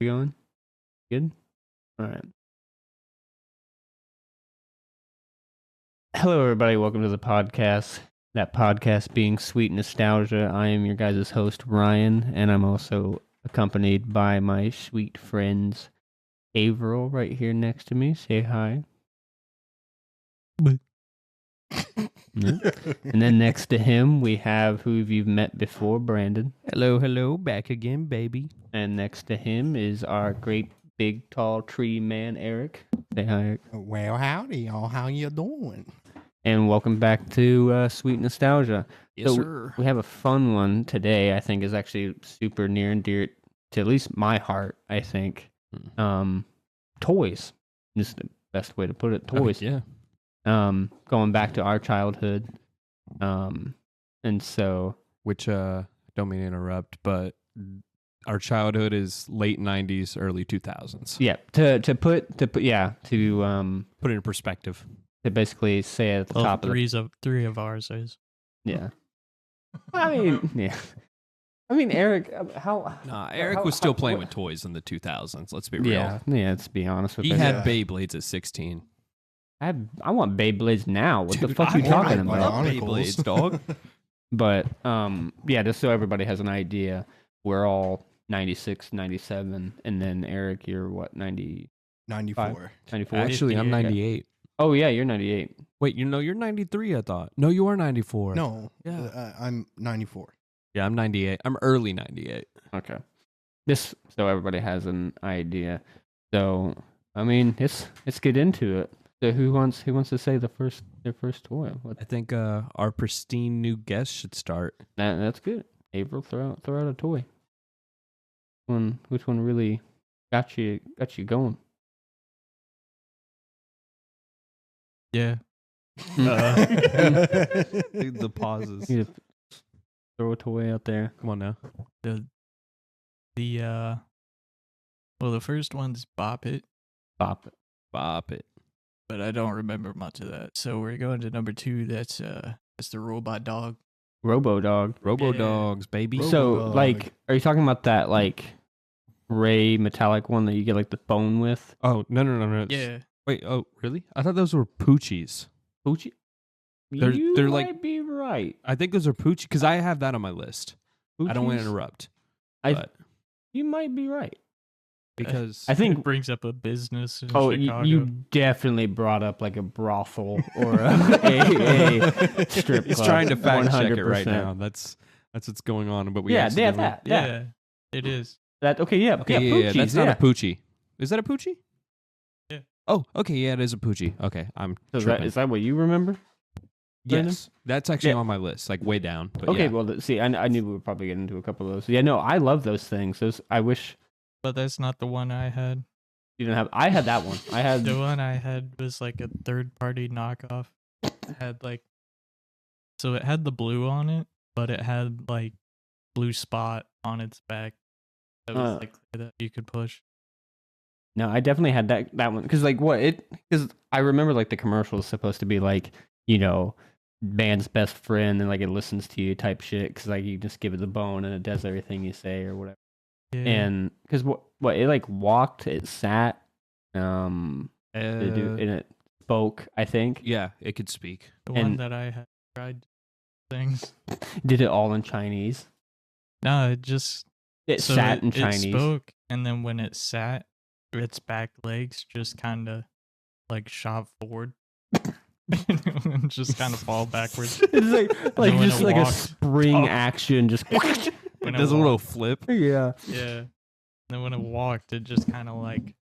We going? Good? All right. Hello, everybody. Welcome to the podcast. That podcast being Sweet Nostalgia. I am your guys' host, Ryan, and I'm also accompanied by my sweet friends, Averill, right here next to me. Say hi. Yeah. And then next to him, we have who you've met before, Brandon. Hello, back again, baby. And next to him is our great, big, tall tree man, Eric. Say hi, Eric. Well, howdy, y'all. How you doing? And welcome back to Sweet Nostalgia. Yes, So sir. we have a fun one today. I think is actually super near and dear to at least my heart. I think toys. Just the best way to put it. Toys. Yeah. Going back to our childhood. And so Which, don't mean to interrupt, but our childhood is late 90s, early 2000s. yeah, to put Put it in perspective. to basically say at the Well, top of the, three of ours is. yeah. I mean, yeah. I mean, Eric, how? Nah, Eric how- was still how- playing what- with toys in the 2000s. Let's be real. Yeah, let's be honest with He you. had Beyblades at 16. I want Beyblades now. What the Dude, fuck are you I talking want about? Bionicles. Beyblades, dog. But yeah, just so everybody has an idea, we're all 96, 97, and then Eric, you're what, 90, 94. 94? Actually, I'm 58. 98. Oh yeah, you're 98. Wait, you're 93, I thought. No, you are 94. No, Yeah. I'm 94. Yeah, I'm 98. I'm early 98. Okay. This so everybody has an idea. So I mean, let's get into it. So who wants to say their first toy? I think our pristine new guest should start. That's good. April, throw out a toy. Which one really got you going? Yeah. The pauses. You just throw a toy out there. Come on now. The well, the first one's Bop It, Bop it. Bop it. but I don't remember much of that. So we're going to number 2. That's the robot dog. Robo Dog. Robo Yeah. dogs, baby. So, Robo-Dog. like, are you talking about that, like, gray metallic one that you get, like, the bone with? Oh, no. Yeah. Wait, oh, really? I thought those were Poochies. Poochie? They're- You they're might like- be right. I think those are Poochie because I have that on my list. I don't want to Poochies? interrupt. I- but You might be right. because I It think. brings up a business in Oh, Chicago. you definitely brought up, like, a brothel or a strip he's club. trying to fact check it right 100%. now. That's what's going on. But we Yeah, accidentally- that. yeah, it is. Okay, yeah. Okay, yeah, Poochies, that's not a Poochie. Is that a Poochie? Yeah. Oh, okay, yeah, it is a Poochie. Okay, I'm So tripping. is that what you remember? Brandon? Yes, that's actually Yeah. on my list, like way down. But Okay, yeah. well, see, I knew we would probably get into a couple of those. Yeah, no, I love those things. I wish But that's not the one I had. you didn't have. I had that one. I had. The one I had was like a third-party knockoff. It had like, so it had the blue on it, but it had like blue spot on its back. That was like that you could push. No, I definitely had that one because because I remember like the commercial is supposed to be like band's best friend and like it listens to you type shit because like you just give it the bone and it does everything you say or whatever. Yeah. And because what it like walked, it sat, and it spoke. I think Yeah, it could speak. the one and- that I had tried things. did it all in Chinese. No, it just It so sat in it Chinese. spoke, and then when it sat, its back legs just kind of like shot forward. And just kind of fall backwards. It's like when just it like a walked- spring action. Just It When does a little walked- flip. yeah. Yeah. And then when it walked, it just kind of like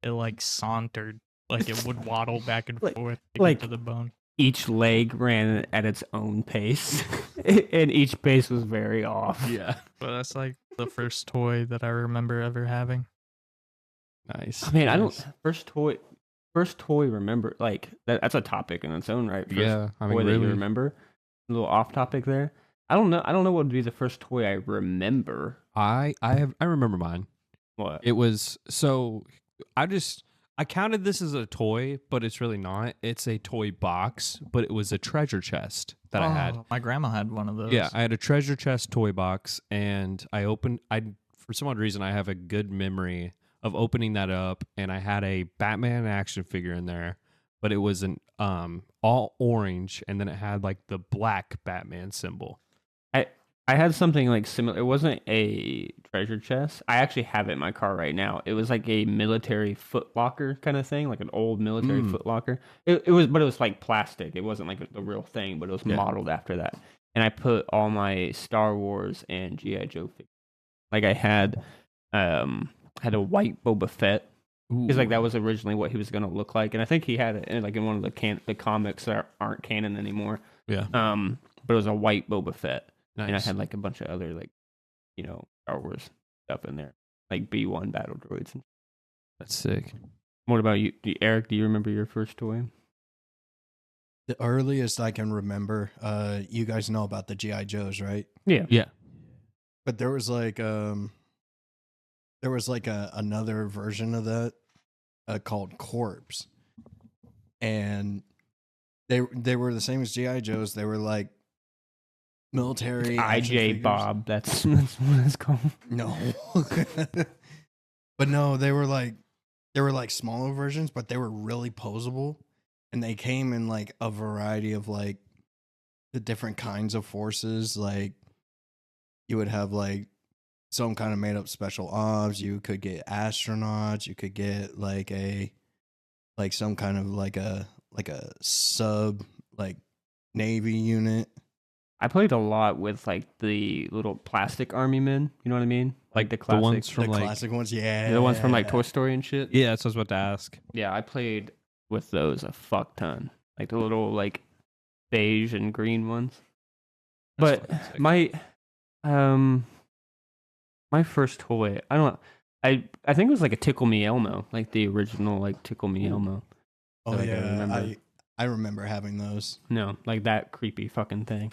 it like sauntered, like it would waddle back and Like- forth to like- get to the bone. Each leg ran at its own pace, and each pace was very off. Yeah, But that's like the first toy that I remember ever having. nice. I mean, I nice. don't first toy. Remember, like that's a topic in its own right. First Yeah, I mean, toy that really. you remember. A little off topic there. I don't know what would be the first toy I remember. I remember mine. What? It was so I counted this as a toy, but it's really not. It's a toy box, but it was a treasure chest that I had. Oh, my grandma had one of those. Yeah, I had a treasure chest toy box, and I for some odd reason, I have a good memory of opening that up, and I had a Batman action figure in there, but it was an all orange, and then it had like the black Batman symbol. I had something like similar. It wasn't a treasure chest. I actually have it in my car right now. It was like a military foot locker kind of thing, like an old military foot locker. It was, but it was like plastic. It wasn't like the real thing, but it was modeled after that. And I put all my Star Wars and G.I. Joe figures. Like I had a white Boba Fett. Because like that was originally what he was gonna look like, and I think he had it in, like in one of the comics that aren't canon anymore. Yeah. But it was a white Boba Fett. Nice. And I had like a bunch of other like, Star Wars stuff in there, like B1 battle droids. That's sick. What about you, Eric? Do you remember your first toy? The earliest I can remember, you guys know about the G.I. Joes, right? Yeah. Yeah. But there was like another version of that called Corpse, and they were the same as G.I. Joes. They were like military action IJ figures. Bob. That's what it's called. No, but no, they were like smaller versions, but they were really posable, and they came in like a variety of like the different kinds of forces. Like you would have like some kind of made up special ops. You could get astronauts. You could get like some kind of like a sub like Navy unit. I played a lot with like the little plastic army men. You know what I mean? Like the classic, ones from The like classic ones, yeah. the ones from like Toy Story and shit. yeah. That's what I was about to ask. Yeah, I played with those a fuck ton. Like the little like beige and green ones. That's But fucking sick. my first toy, I don't know. I think it was like a Tickle Me Elmo, like the original like Tickle Me Elmo. Oh that I can yeah, remember. I remember having those. No, like that creepy fucking thing.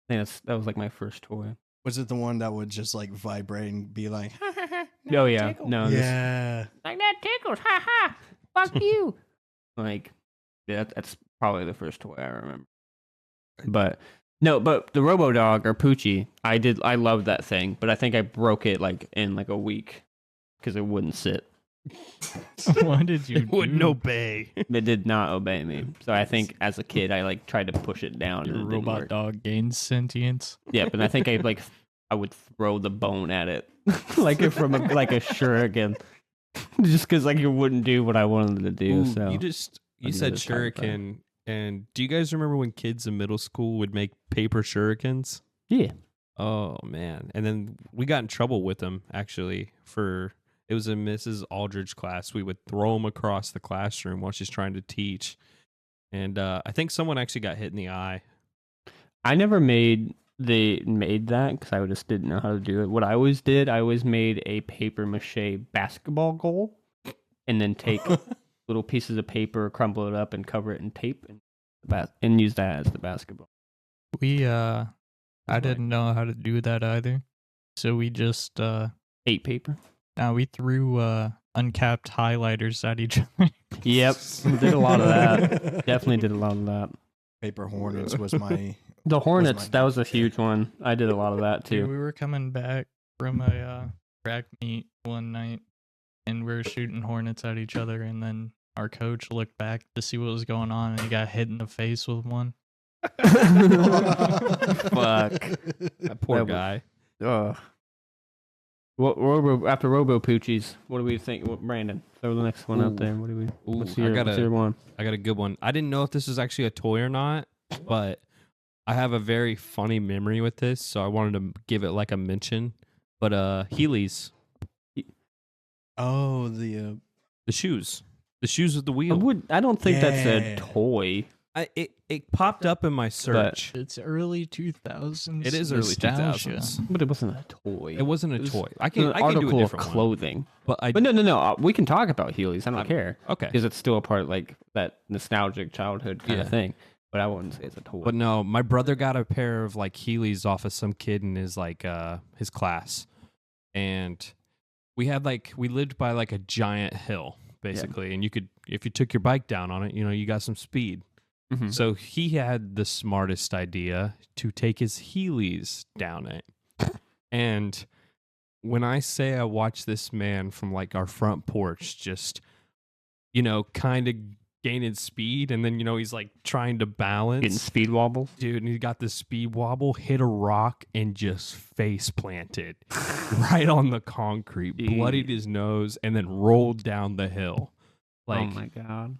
I think that was like my first toy. Was it the one that would just like vibrate and be like, Oh yeah, no, yeah, like that tickles, ha ha, fuck you. Like, yeah, that's probably the first toy I remember. But no, but the Robo Dog or Poochie, I loved that thing, but I think I broke it like in like a week because it wouldn't sit. What did you Wouldn't do? obey. It did not obey me. So I think as a kid, I like tried to push it down. Your and it didn't robot work. dog gains sentience. Yeah, but I think I would throw the bone at it, like from a shuriken, just because like it wouldn't do what I wanted it to do. Ooh, So you I said did this kind of shuriken, and do you guys remember when kids in middle school would make paper shurikens? yeah, Oh man! And then we got in trouble with them actually for it was a Mrs. Aldridge class. We would throw them across the classroom while she's trying to teach, and I think someone actually got hit in the eye. I never made that because I just didn't know how to do it. What I always did, I always made a paper mache basketball goal, and then take little pieces of paper, crumble it up, and cover it in tape, and use that as the basketball. I didn't know how to do that either. So we just Eight paper. we threw uncapped highlighters at each other. Yep, we did a lot of that. Definitely did a lot of that. Paper Hornets was my. The Hornets, mine. that was a huge one. I did a lot of that Dude, too. we were coming back from a track meet one night, and we were shooting hornets at each other, and then our coach looked back to see what was going on, and he got hit in the face with one. Fuck. That poor That was- guy. Ugh. After Robo Poochies, what do we think? Brandon, throw the next one Ooh. out there. What do we? Ooh, What's I your gotta- one? I got a good one. I didn't know if this was actually a toy or not, but I have a very funny memory with this, so I wanted to give it like a mention. But Heelys, Oh, the the shoes with the wheel. I don't think that's a Yeah. toy. It popped up in my search. It's early 2000s. It is early nostalgia. 2000s. But it wasn't a toy. It wasn't a It was toy. I an can do a article of different one. clothing. But I But no. We can talk about Heelys. I don't I'm- care okay. because it's still a part like that nostalgic childhood kind Yeah. of thing. But I wouldn't say it's a toy. But no, my brother got a pair of like Heelys off of some kid in his like his class, and we lived by like a giant hill basically, and you could if you took your bike down on it, you got some speed. Mhm. So he had the smartest idea to take his Heelys down it, and when I say I watched this man from like our front porch, just kind of gaining speed, and then he's like trying to balance, Getting speed wobbles. dude, and he got the speed wobble, hit a rock, and just face planted right on the concrete, bloodied his nose, and then rolled down the hill. Like, oh my god.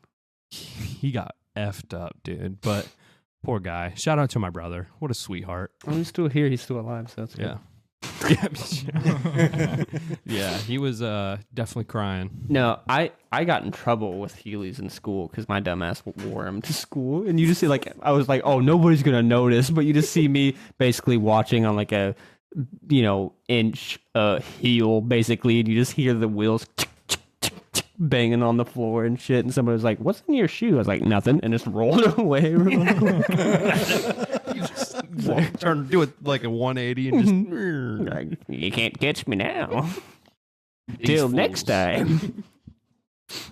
he got effed up, dude. But poor guy. Shout out to my brother. What a sweetheart. Well, he's still here. He's still alive. So that's good. Yeah. Yeah, he was definitely crying. No, I got in trouble with Heelys in school because my dumbass wore them to school, and you just see like I was like, oh, nobody's gonna notice, but you just see me basically watching on like a inch heel basically, and you just hear the wheels banging on the floor and shit, and somebody was like, "What's in your shoe?" I was like, "Nothing," and just rolled away. Real quick. You just do it like a 180 and just Like, you can't catch me now. These Till next fools. time.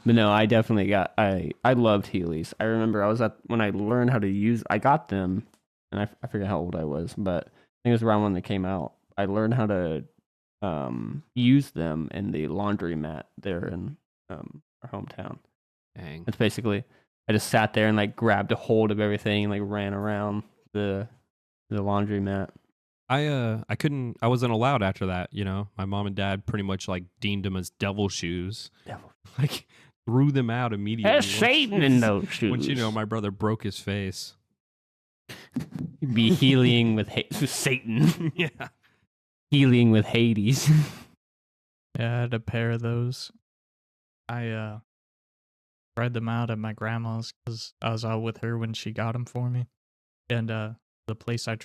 But no, I definitely got. I loved Heelys. I remember I was when I learned how to use. I got them, and I forget how old I was, but I think it was around when they came out. I learned how to use them in the laundromat there in our hometown. Dang. It's basically I just sat there and like grabbed a hold of everything and like ran around the laundromat. I wasn't allowed after that, My mom and dad pretty much like deemed them as devil shoes. Devil. Like threw them out immediately. There's Satan in those shoes. Once my brother broke his face. You'd be healing with Satan. Yeah. Healing with Hades. Yeah, I had a pair of those. I tried them out at my grandma's because I was out with her when she got them for me. And the place I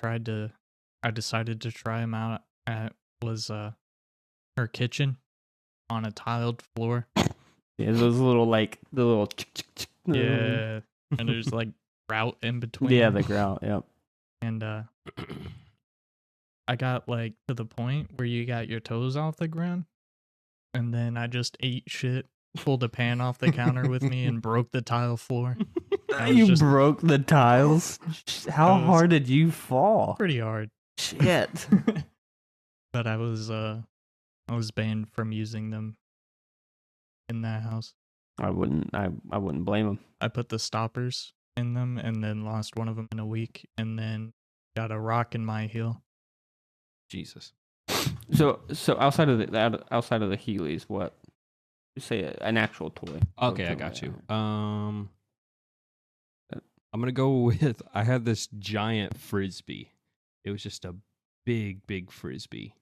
decided to try them out at was her kitchen on a tiled floor. Yeah, those little like the little. Yeah, and there's like grout in between. Yeah, them. the grout. Yep. And I got like to the point where you got your toes off the ground, and then I just ate shit, pulled a pan off the counter with me, and broke the tile floor. I was You just broke the tiles. How It was- hard did you fall? pretty hard, Shit. but I was banned from using them in that house. I wouldn't blame him. I put the stoppers in them, and then lost one of them in a week, and then got a rock in my heel. Jesus. So outside of the Heelys, what? You say an actual toy. Okay, I got you. I'm gonna go with I had this giant frisbee. It was just a big frisbee.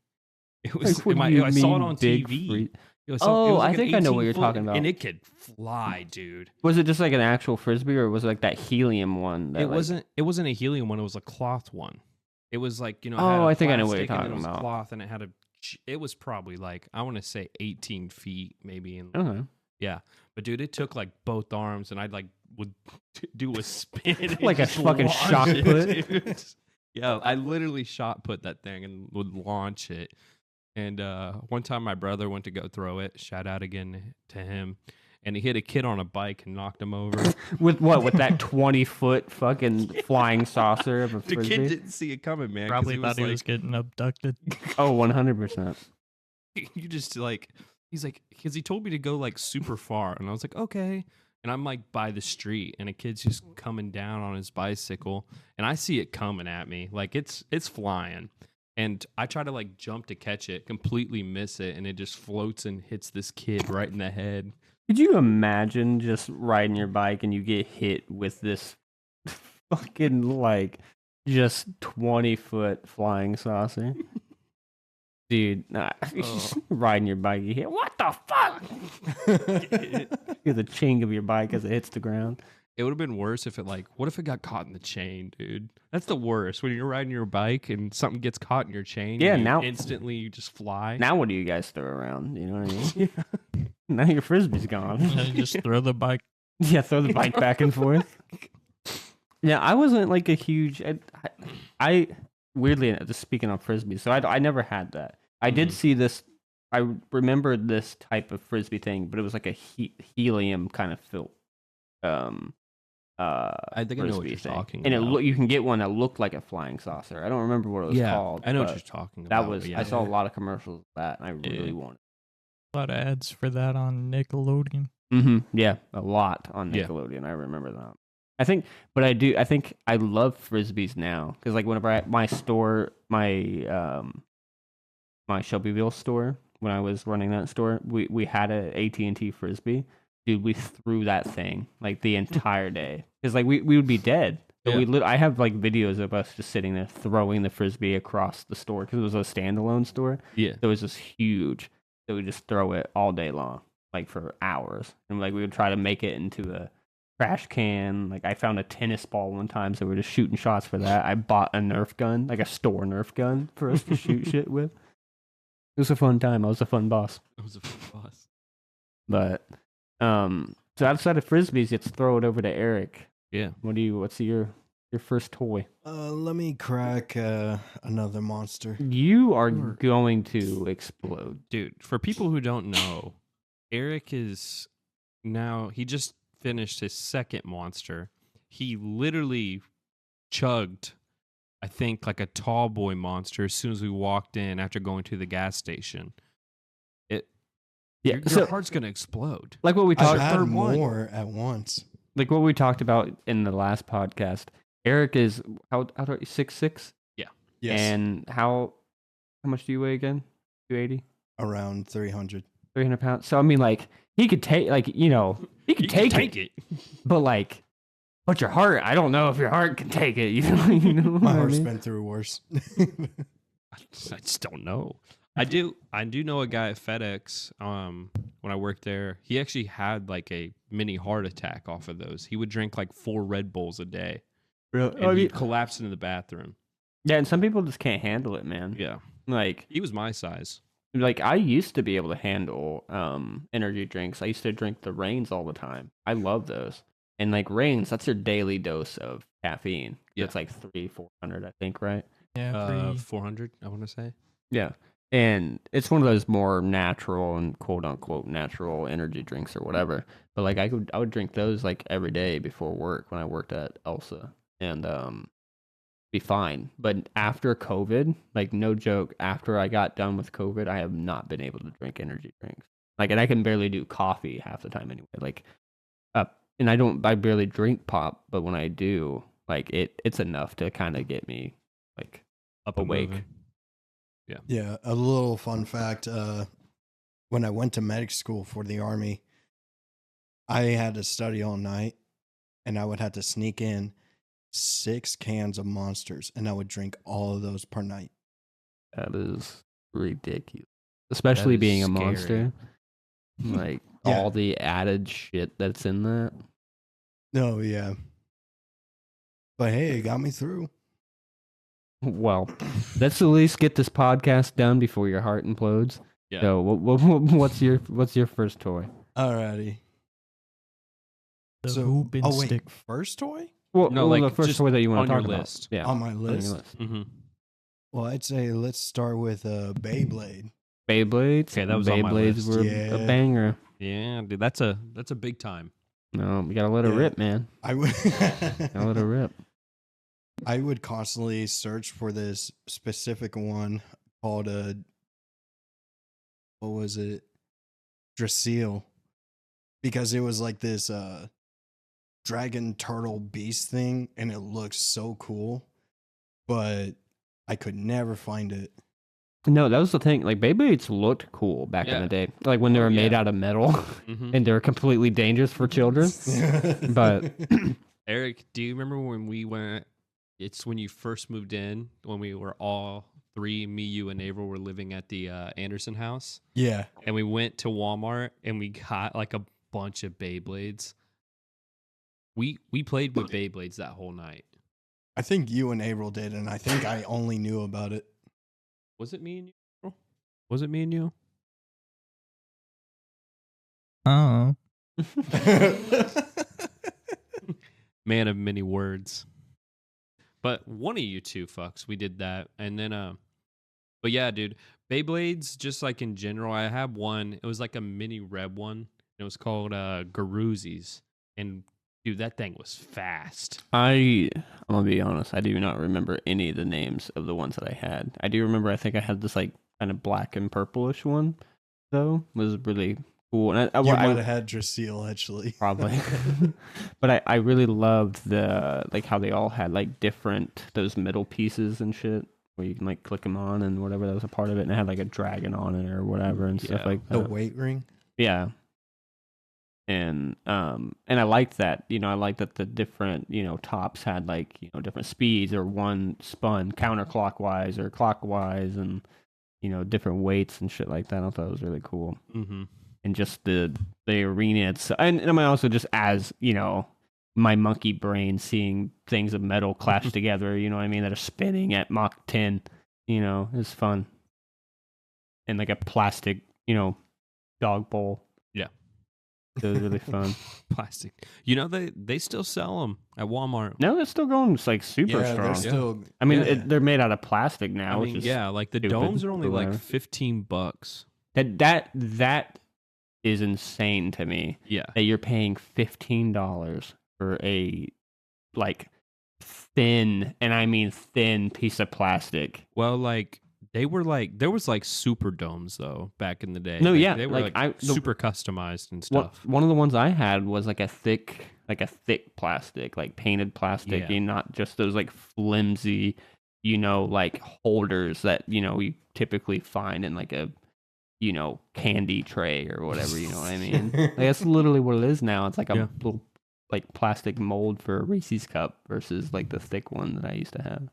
It was Like, what do you I saw it mean, on big TV. It was Oh, it was I like an think I know what 18 you're foot, talking about. And it could fly, dude. Was it just like an actual frisbee, or was it like that helium one? That, It like- wasn't. It wasn't a helium one. It was a cloth one. It was like it had Oh, a I think I know what you're plastic, and talking it was about. Cloth, and it had a. It was probably like I want to say 18 feet, maybe. And Okay. yeah, but dude, it took like both arms, and I'd like would do a spin, and Like a just fucking launch shot it, put? dude. Yeah, I literally shot put that thing and would launch it. And one time my brother went to go throw it. Shout out again to him. And he hit a kid on a bike and knocked him over. With what? With that 20-foot fucking flying saucer of a The frisbee? kid didn't see it coming, man. 'cause Probably he thought he like, was getting abducted. Oh, 100%. you just like, he's like, because he told me to go like super far. And I was like, okay. And I'm like by the street, and a kid's just coming down on his bicycle, and I see it coming at me. Like it's flying. And I try to like jump to catch it, completely miss it, and it just floats and hits this kid right in the head. Could you imagine just riding your bike and you get hit with this fucking like just 20-foot flying saucer? Dude, nah, riding your bike, you hit, what the fuck? Hear the ching of your bike as it hits the ground. It would have been worse if what if it got caught in the chain, dude? That's the worst. When you're riding your bike and something gets caught in your chain, Yeah, and now- instantly you just fly. Now what do you guys throw around? You know what I mean? Now your frisbee's gone. And then just throw the bike. Yeah, throw the bike back and forth. Yeah, I wasn't like a huge. I weirdly, just speaking of frisbee, so I never had that. I did Mhm. see this. I remember this type of frisbee thing, but it was like a helium kind of I think I know what Frisbee you're thing. talking And about. you can get one that looked like a flying saucer. I don't remember what it was called. I know what but you're talking that about. was but yeah. I saw a lot of commercials of that, and I really Yeah. wanted. A lot of ads for that on Nickelodeon. Mm-hmm. Yeah, a lot on Yeah. Nickelodeon. I remember that. I think I love frisbees now because like whenever my store, my Shelbyville store, when I was running that store, we had a AT&T frisbee. Dude, we threw that thing like the entire day because like we would be dead. So Yeah. I have like videos of us just sitting there throwing the frisbee across the store because it was a standalone store. Yeah. So it was just huge. So we just throw it all day long, like for hours, and like we would try to make it into a trash can. Like I found a tennis ball one time, so we were just shooting shots for that. I bought a Nerf gun, like a store Nerf gun, for us to shoot shit with. It was a fun time. I was a fun boss. It was a fun boss. But so outside of frisbees, let's throw it over to Eric. Yeah. What's your first toy? Let me crack another monster. You are Sure. going to explode. Dude, for people who don't know, Eric is now, he just finished his second monster. He literally chugged, I think, like a tall boy monster as soon as we walked in after going to the gas station. Yeah, Your heart's going to explode. like what we I've talked had third one. more at once. like what we talked about in the last podcast. Eric is how do you 6'6"? Yes, And how much do you weigh again? 280? around 300. 300 pounds. So I mean, like he could take, like he could take it, but like, but your heart, I don't know if your heart can take it. You know My what I heart's mean? been through worse. I just don't know. I do know a guy at FedEx. When I worked there, he actually had like a mini heart attack off of those. He would drink like 4 Red Bulls a day, Really? and he collapsed into the bathroom. Yeah, and some people just can't handle it, man. Yeah, Like he was my size. I used to be able to handle energy drinks. I used to drink the Reigns all the time. I love those. And like Reigns, that's your daily dose of caffeine. Yeah. It's like 400, I think, right? Yeah, 400, I want to say. Yeah. And it's one of those more natural and quote unquote natural energy drinks or whatever. But like I would drink those like every day before work when I worked at Elsa and be fine. But after COVID, like no joke, after I got done with COVID, I have not been able to drink energy drinks. Like, and I can barely do coffee half the time anyway. Like and I barely drink pop, but when I do, like it's enough to kind of get me like Up and awake. moving. Yeah, a little fun fact. When I went to medic school for the Army, I had to study all night, and I would have to sneak in 6 cans of Monsters, and I would drink all of those per night. That is ridiculous. Especially is being a scary. monster. Like Yeah. all the added shit that's in that. Oh, yeah. But hey, it got me through. Well, let's at least get this podcast done before your heart implodes. Yeah. So, what's your first toy? Alrighty. the hoop and oh, wait, stick. first toy? Well, No, the like, first just toy that you want on to your talk about. list. Yeah, On my on your list? Mm-hmm. Well, I'd say let's start with Beyblade. Beyblades. Okay, that was on my Beyblades list. were a Yeah. banger. Yeah, dude, that's a big time. No, you gotta let it Yeah. rip, man. I would Gotta let it rip. I would constantly search for this specific one called what was it? Drasil. Because it was like this dragon turtle beast thing and it looked so cool. But I could never find it. No, that was the thing. Like Beyblades looked cool back in Yeah. the day, like when they Oh, were made yeah. out of metal Mm-hmm. and they were completely dangerous for children. But Eric, do you remember when we went? It's when you first moved in, when we were all 3, me, you, and April were living at the Anderson house, yeah. and we went to Walmart and we got like a bunch of Beyblades. We played with Beyblades that whole night. I think you and April did, and I think I only knew about it. Was it me and you? April? Was it me and you? Oh, Man of many words. But one of you two fucks, we did that. And then but yeah, dude, Beyblades, just like in general, I have one. It was like a mini red one. It was called Garuzzi's. And Dude, that thing was fast. I'm gonna be honest. I do not remember any of the names of the ones that I had. I do remember. I think I had this like kind of black and purplish one, though. It was really cool. And You might have had Drasil actually. probably, but I really loved the like how they all had like different those middle pieces and shit where you can like click them on and whatever that was a part of it, and it had like a dragon on it or whatever and stuff Yeah. like The that. weight ring. Yeah. And I liked that, I liked that the different, tops had like, different speeds or one spun counterclockwise or clockwise and, different weights and shit like that. I thought it was really cool. Mm-hmm. And just the arena itself. And I mean, also just as, my monkey brain seeing things of metal clash together, you know what I mean, that are spinning at Mach 10, is fun. And like a plastic, dog bowl. Yeah. It was really fun. Plastic. They still sell them at Walmart. No, it's still going. It's like super Yeah, strong. they're still. I mean, yeah. they're made out of plastic now. I which mean, is yeah, like the stupid, domes are only but like whatever. $15. That is insane to me. Yeah. That you're paying $15 for a like thin, and I mean thin piece of plastic. Well, like there was like super domes though back in the day. No, Like, yeah, they were like, the- super customized and stuff. One of the ones I had was like a thick plastic, like painted plastic, Yeah. and not just those like flimsy, like holders that you typically find in like a candy tray or whatever. You know what I mean? Like, that's literally what it is now. It's like a Yeah. little like plastic mold for a Reese's cup versus like the thick one that I used to have.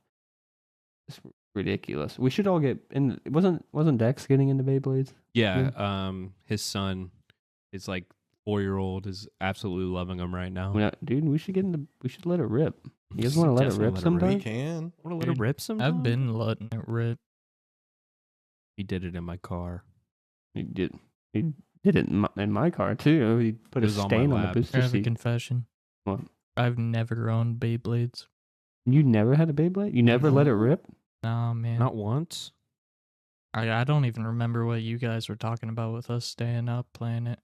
It's ridiculous. We should all get in. Wasn't Dex getting into Beyblades? Yeah. His son is like 4-year-old is absolutely loving them right now. Dude, we should let it rip. You guys want to let it Definitely rip We sometime? can. Want to let it Dude, rip sometime? I've been letting it rip. He did it in my car. He did it in my car too. He put It a was on my stain on the lap. I booster have a seat. confession. What? I've never owned Beyblades. You never had a Beyblade? You never let it rip? Nah, man. Not once. I don't even remember what you guys were talking about with us staying up playing it.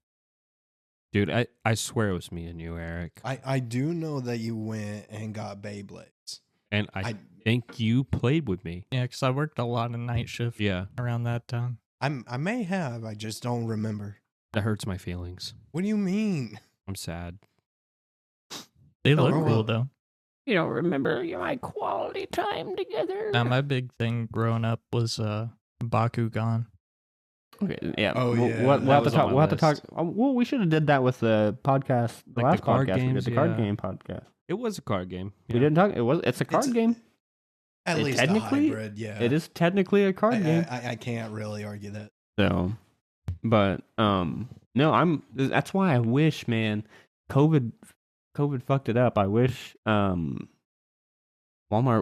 Dude, I swear it was me and you, Eric. I do know that you went and got Beyblades. And I I think you played with me. Yeah, because I worked a lot of night shift Yeah. around that time. I may have. I just don't remember. That hurts my feelings. What do you mean? I'm sad. They Oh, look grow cool up. though. You don't remember my quality time together? My big thing growing up was Bakugan. Okay, yeah. Oh, we'll, yeah, We'll, that have to was on talk. my We'll have to talk. list. Well, we should have did that with the podcast, the Like the last card podcast we games, did, the card yeah. game podcast. It was a card game. We didn't talk. It's a card It's- game. At It least technically- a hybrid, yeah. It is technically a card game. I can't really argue that. So, but no, that's why I wish, man, COVID fucked it up. I wish Walmart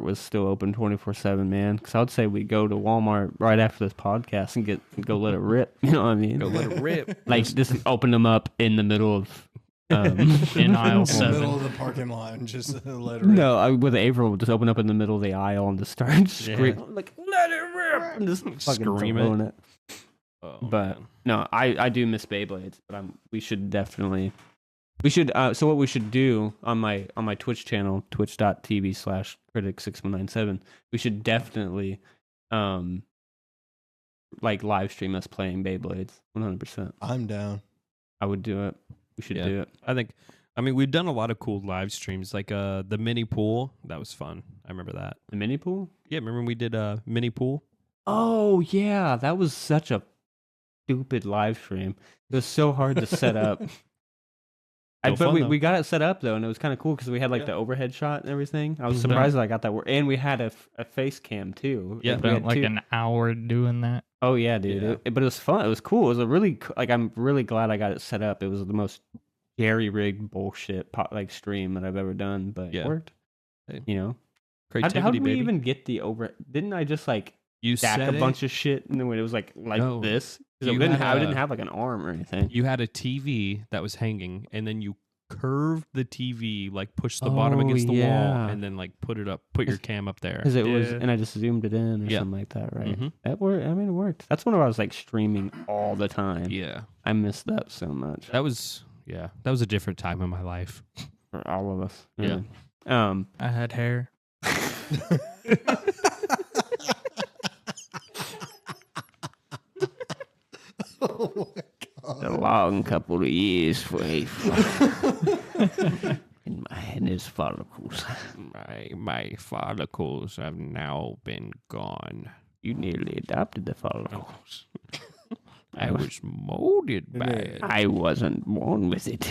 was still open 24/7, man. Because I would say we go to Walmart right after this podcast and go let it rip. You know what I mean? Go let it rip. Like just open them up in the middle of In aisle In the 7. middle of the parking lot and just let it rip. No, with April, just open up in the middle of the aisle and just start screaming like "Let it rip!" and just fucking Scream it. throwing it. Oh, But man. no, I do miss Beyblades, but we should so what we should do on my Twitch channel, twitch.tv/critic6197, we should definitely like live stream us playing Beyblades 100%. I'm down. I would do it. We should Yeah. do it. I mean, we've done a lot of cool live streams, like the mini pool. That was fun. I remember that. The mini pool? Yeah, remember when we did a mini pool? Oh yeah, that was such a stupid live stream. It was so hard to set up. Still But fun, though. we got it set up though, and it was kind of cool because we had like Yeah. the overhead shot and everything. I was Mhm. surprised that I got that work, and we had a face cam too. Yeah, we Spent had like two- an hour doing that. Oh yeah, dude. Yeah. But it was fun. It was cool. It was a really like I'm really glad I got it set up. It was the most jerry rigged bullshit like stream that I've ever done, but Yeah. it worked. Hey. You know, Creativity, how did we baby. even get the over? Didn't I just like You stack set a bunch of shit and then it was like No. this? 'Cause You it didn't had have, I a- didn't have like an arm or anything. You had a TV that was hanging, and then you curved the TV, like push the bottom against the yeah. wall, and then like put your cam up there. Because it was, Yeah. and I just zoomed it in or Yeah. something like that, right? Mhm. That worked. I mean, it worked. That's when I was like streaming all the time. Yeah, I missed that so much. that was a different time in my life. for all of us. Yeah. I had hair. Oh my A god. long couple of years for a in my his follicles. My follicles have now been gone. You nearly adopted the follicles. I was molded by it. I wasn't born with it.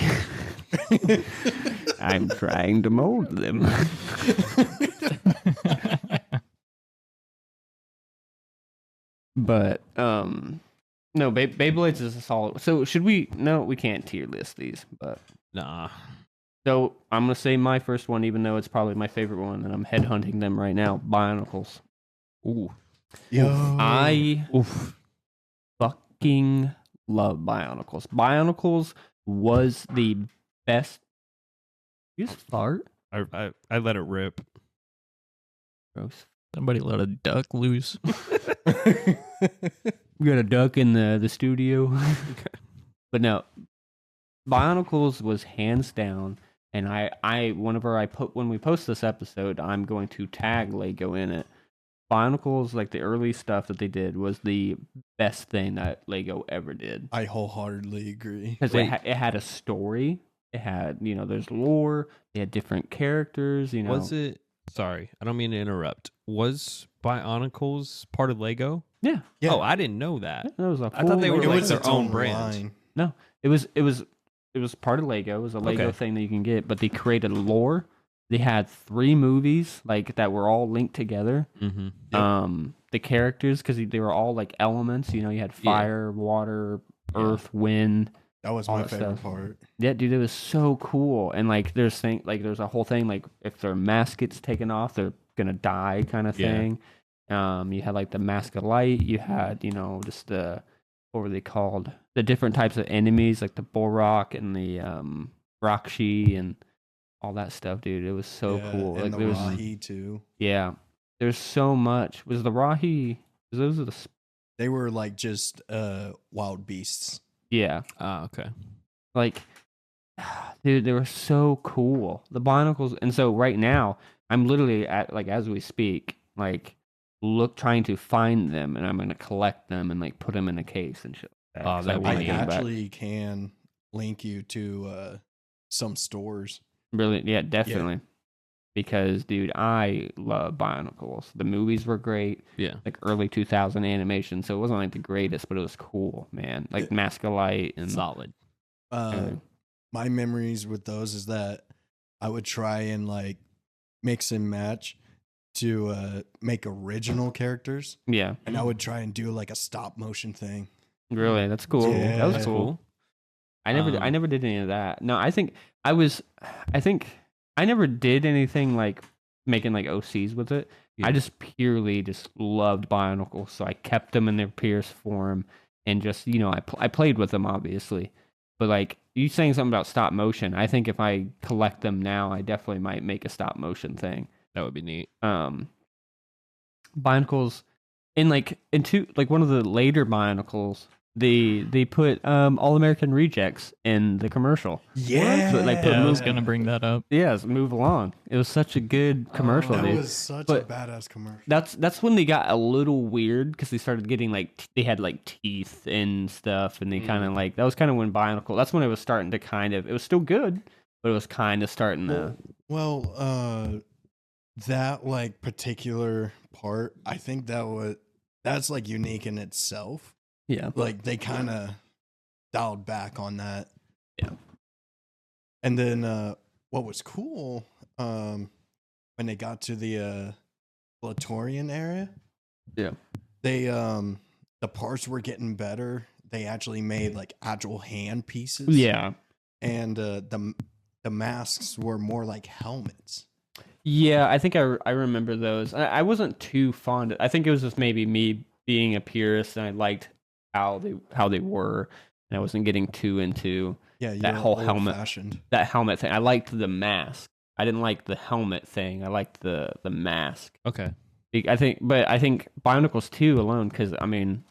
I'm trying to mold them. But no, Beyblades is a solid. So should we? No, we can't tier list these. But Nah. so I'm gonna say my first one, even though it's probably my favorite one, and I'm headhunting them right now. Bionicles. Ooh. Yo. I fucking love Bionicles. Bionicles was the best. You just fart? I let it rip. Gross. Somebody let a duck loose. We got a duck in the studio. But no, Bionicles was hands down. And when we post this episode, I'm going to tag Lego in it. Bionicles, like the early stuff that they did, was the best thing that Lego ever did. I wholeheartedly agree. Because it had a story. It had, there's lore. They had different characters, Was it? Sorry, I don't mean to interrupt. Was Bionicles part of Lego? Yeah. Yeah. Oh, I didn't know that. That was a I thought they full were It Lego like was their its own brand. line. No, it was part of Lego. It was a Lego Okay. thing that you can get, but they created lore. They had 3 movies like that were all linked together. Mm-hmm. Yep. The characters, because they were all like elements. You had fire, water, earth, wind. That was all my that favorite stuff. part. Yeah, dude, it was so cool. And like there's a whole thing like if their mask gets taken off, they're gonna die kind of Yeah. thing. You had like the mask of light. You had just the what were they called? The different types of enemies like the Borok and the Rakshi and all that stuff, dude. It was so Yeah, cool. And Like the there was Rahi too. there's so much. Was the Rahi? Those are the They were like just wild beasts. yeah. Ah, okay. Like, dude, they were so cool. The Bionicles, and so right now, I'm literally at like as we speak, like trying to find them, and I'm gonna collect them and like put them in a case and shit. Like Oh, 'cause that I would wanna I be get 'em back. actually can link you to some stores. Really, yeah, definitely. Because, dude, I love Bionicles. The movies were great, Yeah. like early 2000 animation, so it wasn't like the greatest, but it was cool, man. Like Mask of Light and Solid. My memories with those is that I would try and like mix and match to make original characters, yeah, and I would try and do like a stop motion thing. really, that's cool. Yeah. That was That's cool. I Um, never did any of that. No, I think I never did anything like making like OCs with it. Yeah. I just purely just loved Bionicles, so I kept them in their purest form and just I played with them obviously, but like you saying something about stop motion, I think if I collect them now, I definitely might make a stop motion thing. That would be neat. Bionicles into like one of the later Bionicles. They put All American Rejects in the commercial. Yeah, So, like, put Yeah, I was move- gonna bring that up. Yes, move along. It was such a good commercial, that dude. was such But- a badass commercial. That's when they got a little weird because they started getting like they had like teeth and stuff, and they kind of like that was kind of when Bionicle. That's when it was starting to it was still good, but it was kind of starting to. Well, that like particular part, I think that's like unique in itself. Yeah. Like they kind of dialed back on that. Yeah. And then what was cool when they got to the Platorian area, Yeah. they the parts were getting better. They actually made like actual hand pieces. Yeah. And the masks were more like helmets. Yeah, I think I remember those. I wasn't too fond. I think it was just maybe me being a purist, and I liked how they were, and I wasn't getting too into Yeah, that whole helmet. Fashioned. that helmet thing. I liked the mask. I didn't like the helmet thing. I liked the mask. Okay. I think Bionicles 2 alone, because I mean,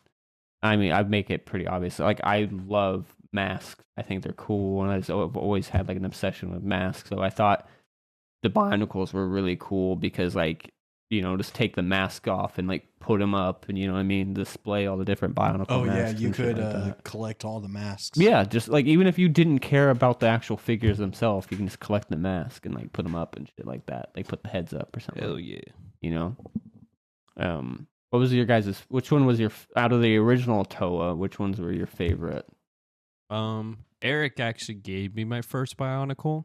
I make it pretty obvious. Like I love masks. I think they're cool, and I've always had like an obsession with masks. So I thought the Bionicles were really cool because like, you know, just take the mask off and like put them up, and you know what I mean, display all the different Bionicle Oh yeah, masks you and shit could like that. collect all the masks. Yeah, just like even if you didn't care about the actual figures themselves, you can just collect the mask and like put them up and shit like that. Like put the heads up or something. Hell yeah. You know. What was your guys'? Which one was your out of the original Toa? Which ones were your favorite? Eric actually gave me my first Bionicle,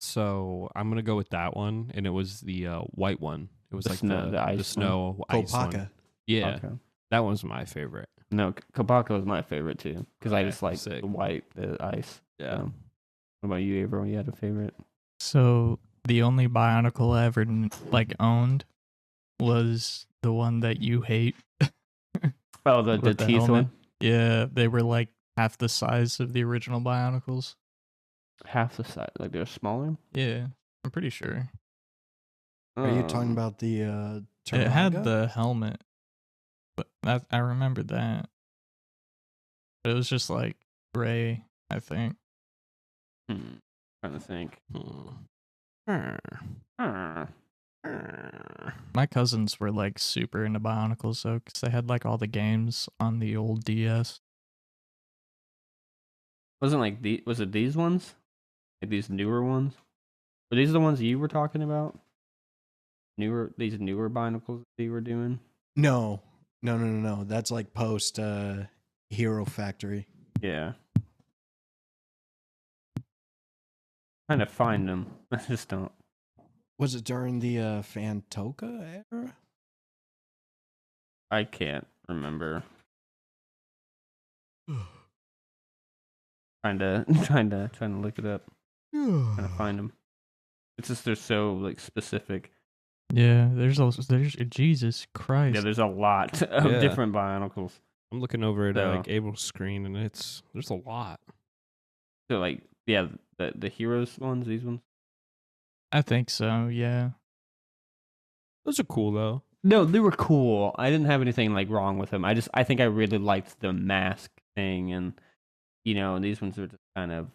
so I'm gonna go with that one, and it was the white one. It was The like snow- the ice the one? snow ice one. Kopaka. Yeah, Okay. that was my favorite. No, Kabaka was my favorite too because I Okay, just like sick. the white, the ice. Yeah. So. What about you, April? You had a favorite? So the only Bionicle I ever like owned was the one that you hate. Oh, the With the teeth helmet. one. Yeah, they were like half the size of the original Bionicles. Half the size, like they're smaller. Yeah, I'm pretty sure. Are you talking Um, about the It had Turaga? the helmet, but I remember that. But it was just like gray, I think. Trying to think. My cousins were like super into Bionicles though, because they had like all the games on the old DS. Wasn't like the was it these ones? Like these newer ones? Were these the ones you were talking about? These newer Binacles that you were doing? No. That's like post Hero Factory. Yeah. Trying to find them. I just don't. Was it during the Fantoka era? I can't remember. trying to look it up. Trying to find them. It's just they're so like specific. Yeah, there's Jesus Christ. Yeah, there's a lot of Yeah. different Bionicles. I'm looking over at So- like Abel's screen, and there's a lot. So like yeah, the heroes ones, these ones. I think so. Yeah. Those are cool though. No, they were cool. I didn't have anything like wrong with them. I think I really liked the mask thing, and you know, these ones were just kind of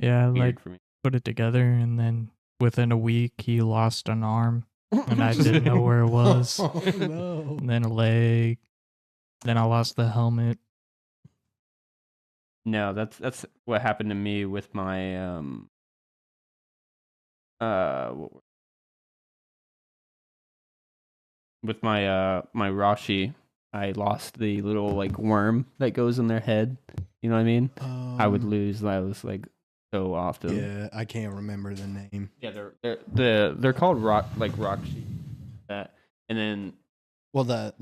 Yeah, weird like for me. put it together, and then within a week he lost an arm, and I didn't know where it was. Oh no. And then a leg. Then I lost the helmet. No, that's what happened to me with my with my Rashi. I lost the little like worm that goes in their head. You know what I mean? I would lose those like so often. Yeah, I can't remember the name. Yeah, they're called Roshi. That and then Well,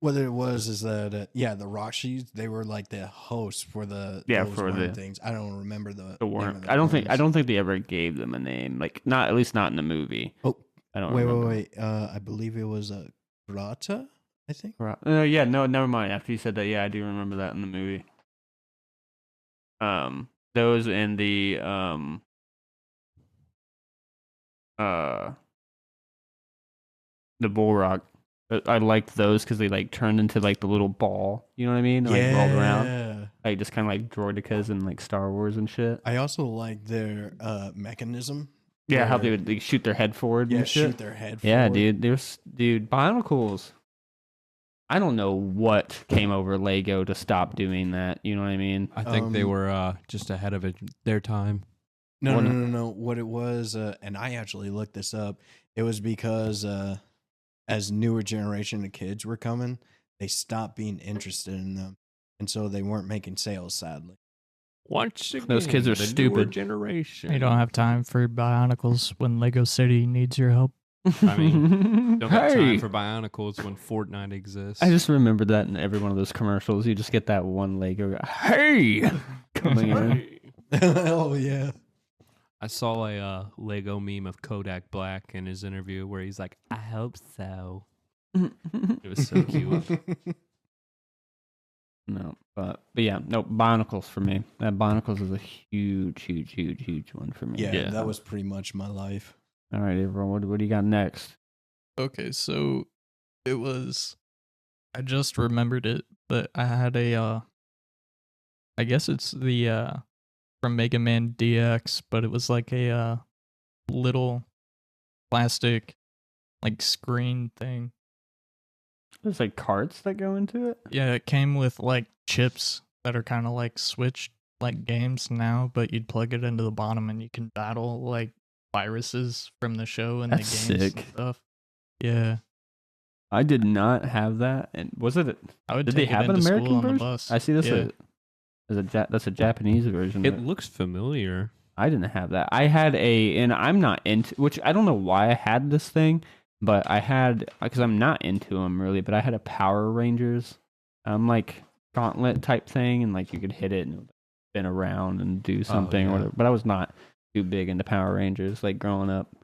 what it was is that the Roshis, they were like the hosts for those for worm the- things. I don't remember the the name worm. of the I don't worms. think they ever gave them a name. Like not at least not in the movie. Oh, I don't wait. remember. I believe it was a Grata. I think. Yeah, no, never mind. After you said that, yeah, I do remember that in the movie. Those in the Bull Rock. I liked those because they like turned into like the little ball. You know what I mean? Like rolled around, like just kind of like Droidekas and like Star Wars and shit. I also like their mechanism. Yeah, how where- they would like, shoot their head forward. yeah and shit. shoot their head. Yeah, forward. dude, Bionicles. I don't know what came over Lego to stop doing that. You know what I mean? I think they Um, were just ahead of their time. No. What it was, and I actually looked this up. It was because as newer generation of kids were coming, they stopped being interested in them, and so they weren't making sales. Sadly, Once again, Those kids are the newer stupid. generation. You don't have time for Bionicles when Lego City needs your help. I mean, Don't got hey, time for Bionicles when Fortnite exists. I just remembered that in every one of those commercials. You just get that one Lego guy, hey, coming in. oh yeah. I saw a Lego meme of Kodak Black in his interview where he's like, "I hope so." It was so cute. No, but yeah, no Bionicles for me. That Bionicles is a huge one for me. Yeah, Yeah. that was pretty much my life. All right, everyone, what do you got next? Okay, so it was. I just remembered it, but I had a I guess it's the from Mega Man DX, but it was like a little plastic like screen thing. There's like carts that go into it. Yeah, it came with like chips that are kind of like Switch like games now, but you'd plug it into the bottom and you can battle like viruses from the show and That's the games sick. and stuff. Yeah, I did not have that. And was it? I would Did take they have it an into American school on the version? bus. I see this Yeah. that's a Japanese version. It looks familiar. I didn't have that. I had and I'm not into, which I don't know why I had this thing, but I had, because I'm not into them really, but I had a Power Rangers, like gauntlet type thing, and like you could hit it and it would spin around and do something or yeah. whatever. But I was not too big into Power Rangers like growing up.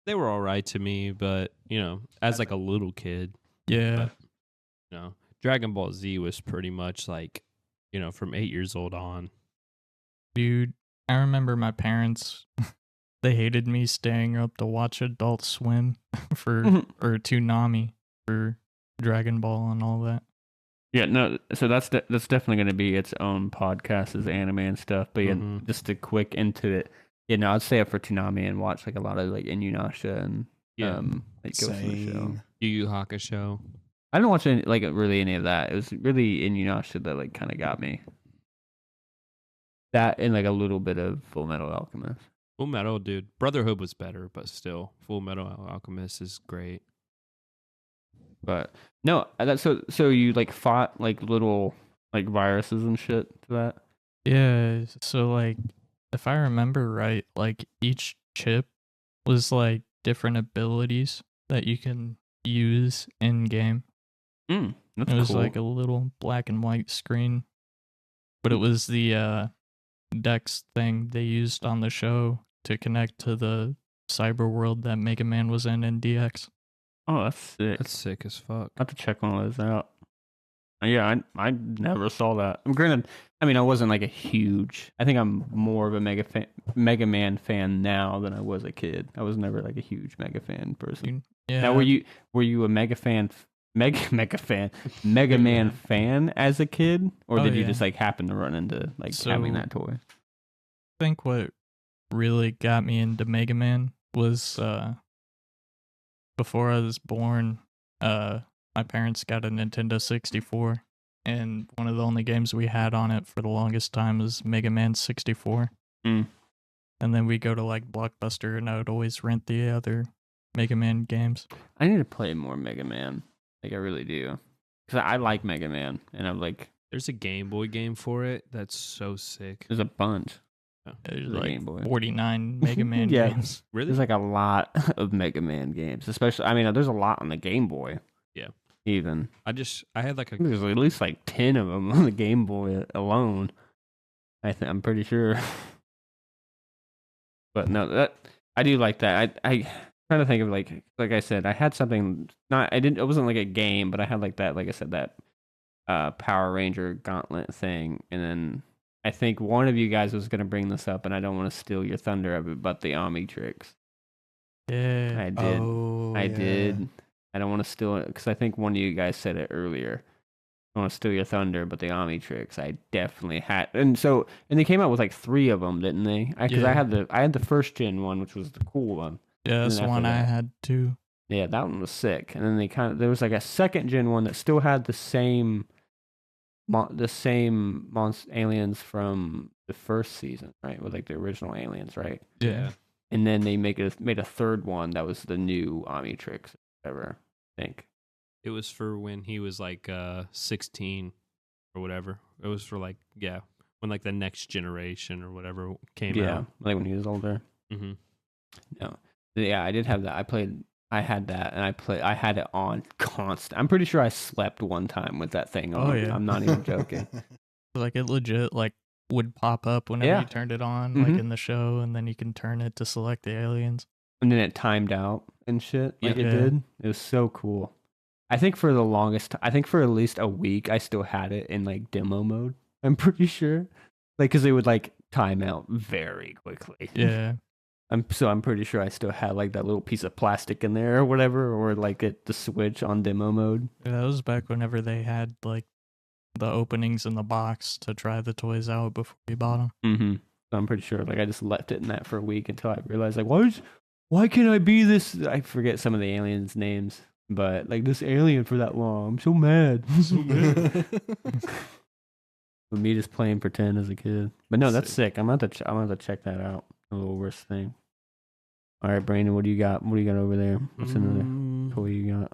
They were all right to me, but as like a little kid, Yeah, Dragon Ball Z was pretty much like, from 8 years old on. dude, I remember my parents. They hated me staying up to watch Adult Swim for or Toonami for Dragon Ball and all that. Yeah, no. So that's definitely going to be its own podcast, is anime and stuff. But yeah, Mhm. just a quick into it. Yeah, no, I'd stay up for Toonami and watch like a lot of like Inuyasha and Yeah. like Ghost in the Shell. Same. Yu Yu Hakusho. I didn't watch any, like really any of that. It was really Inuyasha that like kind of got me. That and like a little bit of Full Metal Alchemist. Full Metal, dude. Brotherhood was better, but still, Full Metal Alchemist is great. But no, that's so you like fought like little like viruses and shit to that. Yeah, so like if I remember right, like each chip was like different abilities that you can use in game. That's It was cool. like a little black and white screen, but it was the Dex thing they used on the show to connect to the cyber world that Mega Man was in DX. Oh, that's sick. That's sick as fuck. I have to check one of those out. Yeah, I never saw that. Granted, I mean, I wasn't like a huge. I think I'm more of a Mega Man fan now than I was a kid. I was never like a huge Mega fan person. Yeah. Now, were you a Mega fan, Mega Man fan as a kid, or Oh, did you yeah. just like happen to run into like having So- that toy? I think what really got me into Mega Man was before I was born, my parents got a Nintendo 64, and one of the only games we had on it for the longest time was Mega Man 64. Mm. And then we go to like Blockbuster, and I would always rent the other Mega Man games. I need to play more Mega Man. Like I really do, because I like Mega Man, and I'm like, There's a Game Boy game for it that's so sick. there's a bunch. There's The like Game Boy. 49 Mega Man Yeah. games. Really? There's like a lot of Mega Man games, especially. I mean, there's a lot on the Game Boy. Yeah. Even I had like a there's at least like 10 of them on the Game Boy alone. I'm pretty sure. But no, that I do like that. I trying to think of like I said, I had something. It wasn't like a game, but I had like that. Like I said, that Power Ranger gauntlet thing, and then I think one of you guys was gonna bring this up, and I don't want to steal your thunder of it, but the Omnitrix. Yeah. I did. Oh, I yeah. did. I don't want to steal it because I think one of you guys said it earlier. I want to steal your thunder, but the Omnitrix, I definitely had. And they came out with like 3 of them, didn't they? Because I Yeah. had the first gen one, which was the cool one. Yeah, that's then the one after I that- had too. Yeah, that one was sick. And then there was like a second gen one that still had the same aliens from the first season, right? With like the original aliens, right? Yeah. And then they made a third one that was the new Omnitrix, whatever. I think. It was for when he was like 16 or whatever. It was for like when like the next generation or whatever came Yeah, out. like when he was older. Mm-hmm. No. Yeah, I did have that. I had that, and I had it on constant. I'm pretty sure I slept one time with that thing on. Oh, yeah. I'm not even joking. Like it legit like would pop up whenever Yeah. you turned it on, Mhm. like in the show, and then you can turn it to select the aliens. And then it timed out and shit like it Yeah. did. It was so cool. I think for the longest, I think for at least a week, I still had it in like demo mode. I'm pretty sure, like because it would like time out very quickly. Yeah. I'm pretty sure I still had like that little piece of plastic in there or whatever, or like the switch on demo mode. Yeah, that was back whenever they had like the openings in the box to try the toys out before we bought them. Mm-hmm. So I'm pretty sure. Like I just left it in that for a week until I realized like why can't I be this? I forget some of the aliens' names, but like this alien for that long. I'm so mad. With me just playing pretend as a kid. But no, that's sick. I'm gonna have to check that out. A little worse thing. All right, Brandon, what do you got? What do you got over there? What's another toy you got?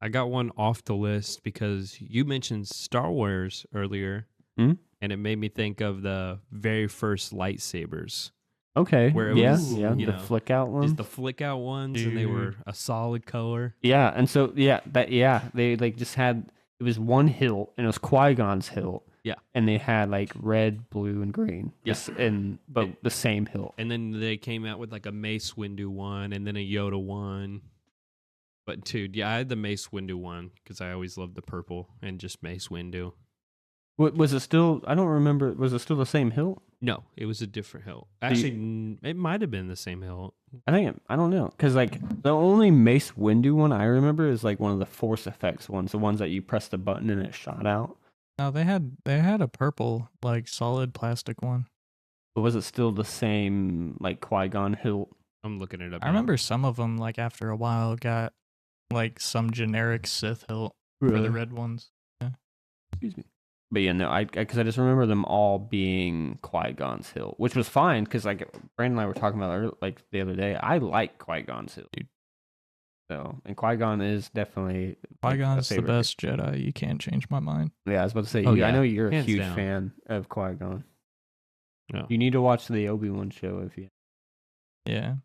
I got one off the list because you mentioned Star Wars earlier, Hmm? and it made me think of the very first lightsabers. Okay. Where it yeah, was, yeah, you the know, flick out one. Is the flick out ones, and they were Dude. a solid color. Yeah, and so they like just had it was one hilt and it was Qui-Gon's hilt. Yeah. And they had like red, blue, and green. Yeah. But the same hilt. And then they came out with like a Mace Windu one, and then a Yoda one. But dude, yeah, I had the Mace Windu one because I always loved the purple and just Mace Windu. Was it still? I don't remember. Was it still the same hilt? No, it was a different hilt. Actually, it might have been the same hilt. I don't know, because like the only Mace Windu one I remember is like one of the Force effects ones, the ones that you press the button and it shot out. No, they had a purple like solid plastic one. But was it still the same like Qui-Gon hilt? I'm looking it up. I remember some of them like after a while got like some generic Sith hilt for the red ones. Excuse me. But yeah, no, because I just remember them all being Qui-Gon's hilt, which was fine because like Brandon and I were talking about like the other day. I like Qui-Gon's hilt, dude. So, and Qui-Gon is definitely like, Qui-Gon's a the favorite. best Jedi. You can't change my mind. Yeah, I was about to say. Oh, I yeah. know you're a Hands huge down. fan of Qui-Gon. No. You need to watch the Obi-Wan show if you. Yeah.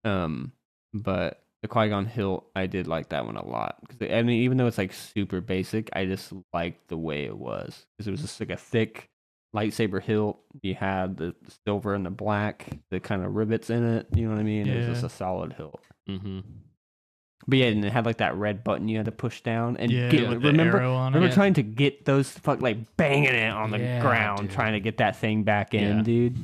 But the Qui-Gon hilt, I did like that one a lot because I mean, even though it's like super basic, I just liked the way it was because it was just like a thick lightsaber hilt. You had the silver and the black, the kind of rivets in it. You know what I mean? It was just Yeah. a solid hilt. Mm-hmm. But yeah, and it had like that red button you had to push down and Yeah, get. with the Remember, arrow on remember it. trying to get those like banging it on the Yeah, ground, dude. trying to get that thing back in, Yeah. dude.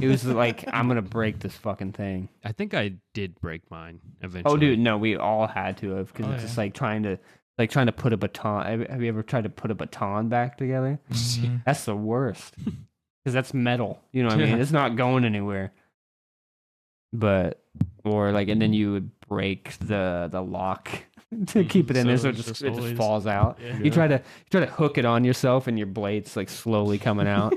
It was like I'm gonna break this fucking thing. I think I did break mine eventually. Oh, dude, no, we all had to have because Oh, it's just yeah. like trying to put a baton. Have you ever tried to put a baton back together? Mhm. That's the worst because that's metal. You know what I mean? Yeah. It's not going anywhere. But or like, and then you would break the lock to keep it in there, so it it's just always- falls out. Yeah. You try to hook it on yourself, and your blade's like slowly coming out.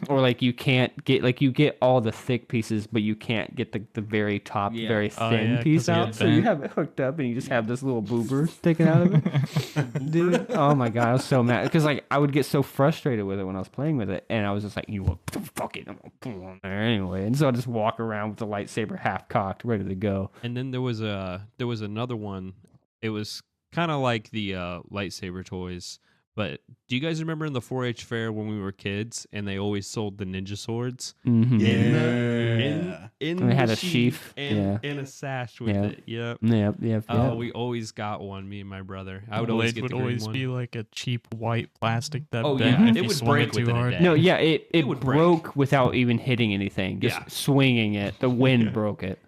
Or like you can't get like you get all the thick pieces, but you can't get the very top, Yeah. very Oh, thin yeah, 'cause piece it out. gets So you bent. have it hooked up, and you just have this little boober sticking out of it. Dude, oh my god, I was so mad because like I would get so frustrated with it when I was playing with it, and I was just like, you know what, fuck it, I'm gonna put it on there anyway. And so I just walk around with the lightsaber half cocked, ready to go. And then there was another one. It was kind of like the lightsaber toys. But do you guys remember in the 4-H fair when we were kids and they always sold the ninja swords? Mm-hmm. Yeah. In And they had the a sheath, and a sash with Yeah. it. Yep. Yep. Oh, we always got one. Me and my brother. I would always get the green one. be like a cheap white plastic that Oh, bent yeah. if It you would swung break it too within a hard. day. No, yeah, it would break. broke without even hitting anything. Just Yeah. swinging it. The wind broke it.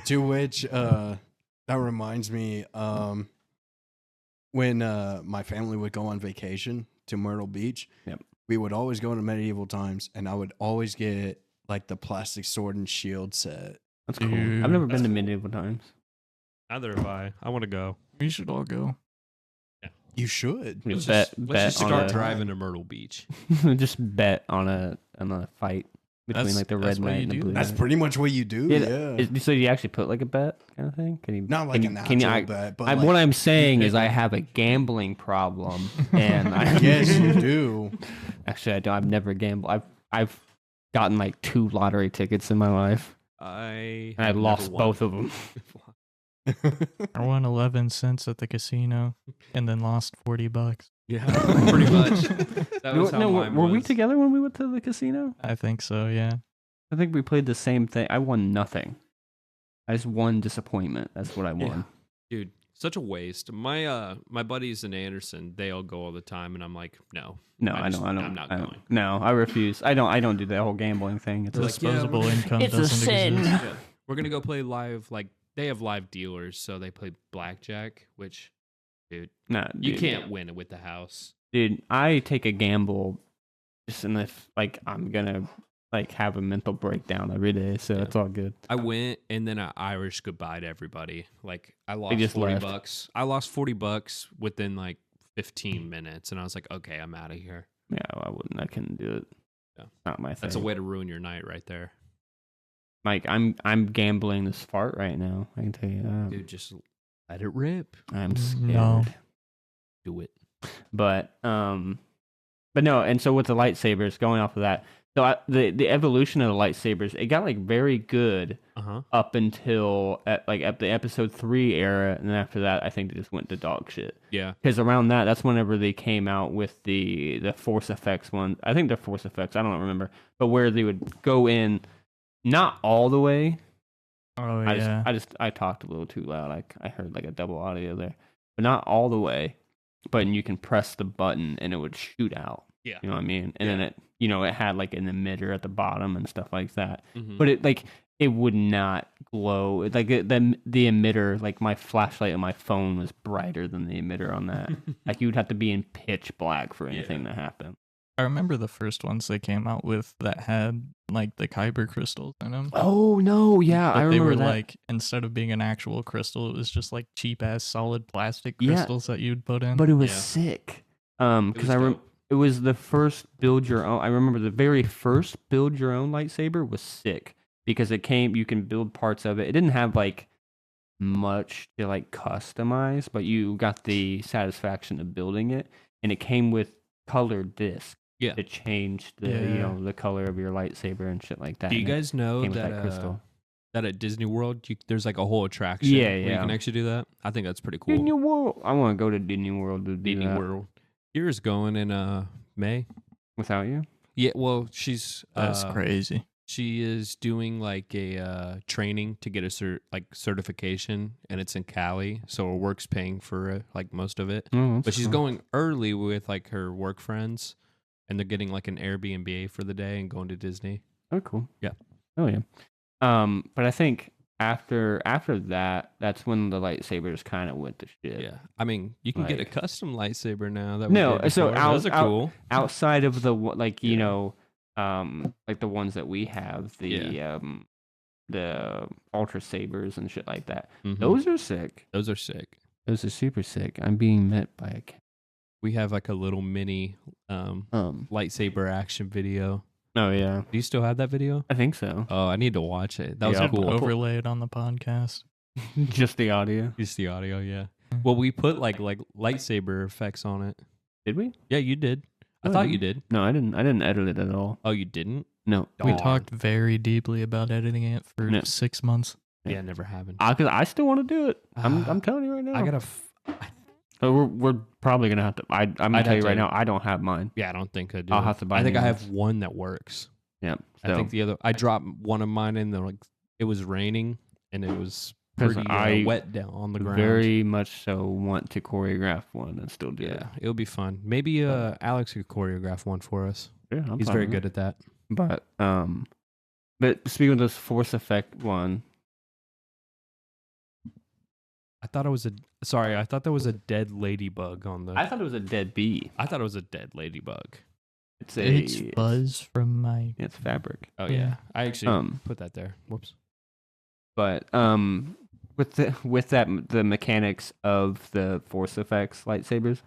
To which that reminds me when my family would go on vacation to Myrtle Beach. Yep. We would always go to Medieval Times, and I would always get like the plastic sword and shield set. That's cool. Dude, I've never been that's to cool. medieval times. Neither have I. I want to go. We should all go. You should. Let's Let's bet just on start a- driving to Myrtle Beach. just bet on a fight between That's- like the that's red what knight you and the do. blue That's knight. pretty much what you do. Yeah, Yeah. So you actually put like a bet kind of thing? Can you Not like can an you, can you, actual bet, but what like, I'm saying you is pick I one. have a gambling problem, and I yes, you do. actually I don't. I've never gambled. I've gotten like 2 lottery tickets in my life, I and I have lost never won. both of them. I won 11 cents at the casino and then lost $40. Yeah, pretty much. That was how no, mine were we was. together when we went to the casino? I think so, yeah. I think we played the same thing. I won nothing. I just won disappointment. That's what I won. Dude, such a waste. My my buddies in Anderson, they all go all the time, and I'm like, no. No, I I just- don't. I'm not I don't- going. No, I refuse. I don't do that whole gambling thing. It's They're like, like, yeah, Disposable we're- income It's a doesn't sin. exist. Yeah. We're gonna go play live. Like they have live dealers, so they play blackjack. Which, dude, nah, you dude. can't win it with the house. dude, I take a gamble just in if like I'm gonna like have a mental breakdown every day, so Yeah. it's all good. I went and then I Irish goodbye to everybody. Like I lost just 40 left. bucks. I lost 40 bucks within like 15 minutes, and I was like, okay, I'm out of here. Yeah, I wouldn't. I couldn't do it. Yeah. Not my thing. That's a way to ruin your night right there, Like I'm gambling this fart right now. I can tell you that. dude. Just let it rip. I'm scared. No. Do it. But no. And so with the lightsabers, going off of that, so the evolution of the lightsabers, it got like very good up until at the episode 3 era, and then after that, I think they just went to dog shit. Yeah. Because around that's whenever they came out with the Force Effects one. I think they're Force Effects. I don't remember, but where they would go in, not all the way. Oh yeah. I talked a little too loud. I heard like a double audio there, but not all the way. But you can press the button and it would shoot out. Yeah. You know what I mean? And then it had like an emitter at the bottom and stuff like that. Mhm. But it would not glow. Like the emitter, like my flashlight on my phone was brighter than the emitter on that. Like you would have to be in pitch black for anything to happen. I remember the first ones they came out with that had like the kyber crystals in them. Oh no, yeah, But I remember they were that. like, instead of being an actual crystal, it was just like cheap ass solid plastic Yeah. crystals that you'd put in. But it was Yeah. sick. It Because was dope. it was the first build your own. I remember the very first build your own lightsaber was sick because you can build parts of it. It didn't have like much to like customize, but you got the satisfaction of building it, and it came with colored discs. Yeah. To change the Yeah. the color of your lightsaber and shit like that. Do you and it guys know came with that crystal. that at Disney World there's like a whole attraction Yeah, where you yeah. can actually do that? I think that's pretty cool. Disney World. I want to go to Disney World to do Disney that. World. Kira's going in May. Without you. Yeah, well, she's That's crazy. She is doing like a training to get a certification, and it's in Cali, so her work's paying for it, like most of it. Oh, that's But she's cool. going early with like her work friends, and they're getting like an Airbnb for the day and going to Disney. Oh, cool. Yeah. Oh, yeah. But I think after that, that's when the lightsabers kind of went to shit. Yeah, I mean, you can get a Like- custom lightsaber now. That we No, did so before. Those are cool. Outside of the like you Yeah. know, like the ones that we have, the ultra sabers and shit like that. Mhm. Those are sick. Those are sick. Those are super sick. I'm being met by a cat. We have like a little mini lightsaber action video. Oh yeah, Do you still have that video? I think so. Oh, I need to watch it. That was Yeah, cool. Overlay it on the podcast. Just the audio. Just the audio, yeah. Well, we put like lightsaber effects on it. Did we? Yeah, you did. I Oh, thought did you we? did. No, I didn't. I didn't edit it at all. Oh, you didn't? No. We Darn. talked very deeply about editing it for No. 6 months. Yeah, never happened. Because I still want to do it. Ah, I'm telling you right now. I gotta. We're probably gonna have to. I'm gonna I'd tell you have right to- now. I don't have mine. Yeah, I don't think I do. I'll have to buy I think new I have ones. one that works. Yeah. I think the other. I dropped one of mine in the like. It was raining and it was 'Cause pretty I wet down on the ground. very much so want to choreograph one and still do it. Yeah, it'll be fun. Maybe Alex could choreograph one for us. Yeah, I'm He's fine very with good at that. it. But speaking of this Force Effect one, I thought it was a. Sorry, I thought there was a dead ladybug on the. I thought it was a dead bee. I thought it was a dead ladybug. It's Buzz from my. It's fabric. Oh yeah, Yeah. I actually Um, put that there. Whoops. But with the mechanics of the Force Effects lightsabers,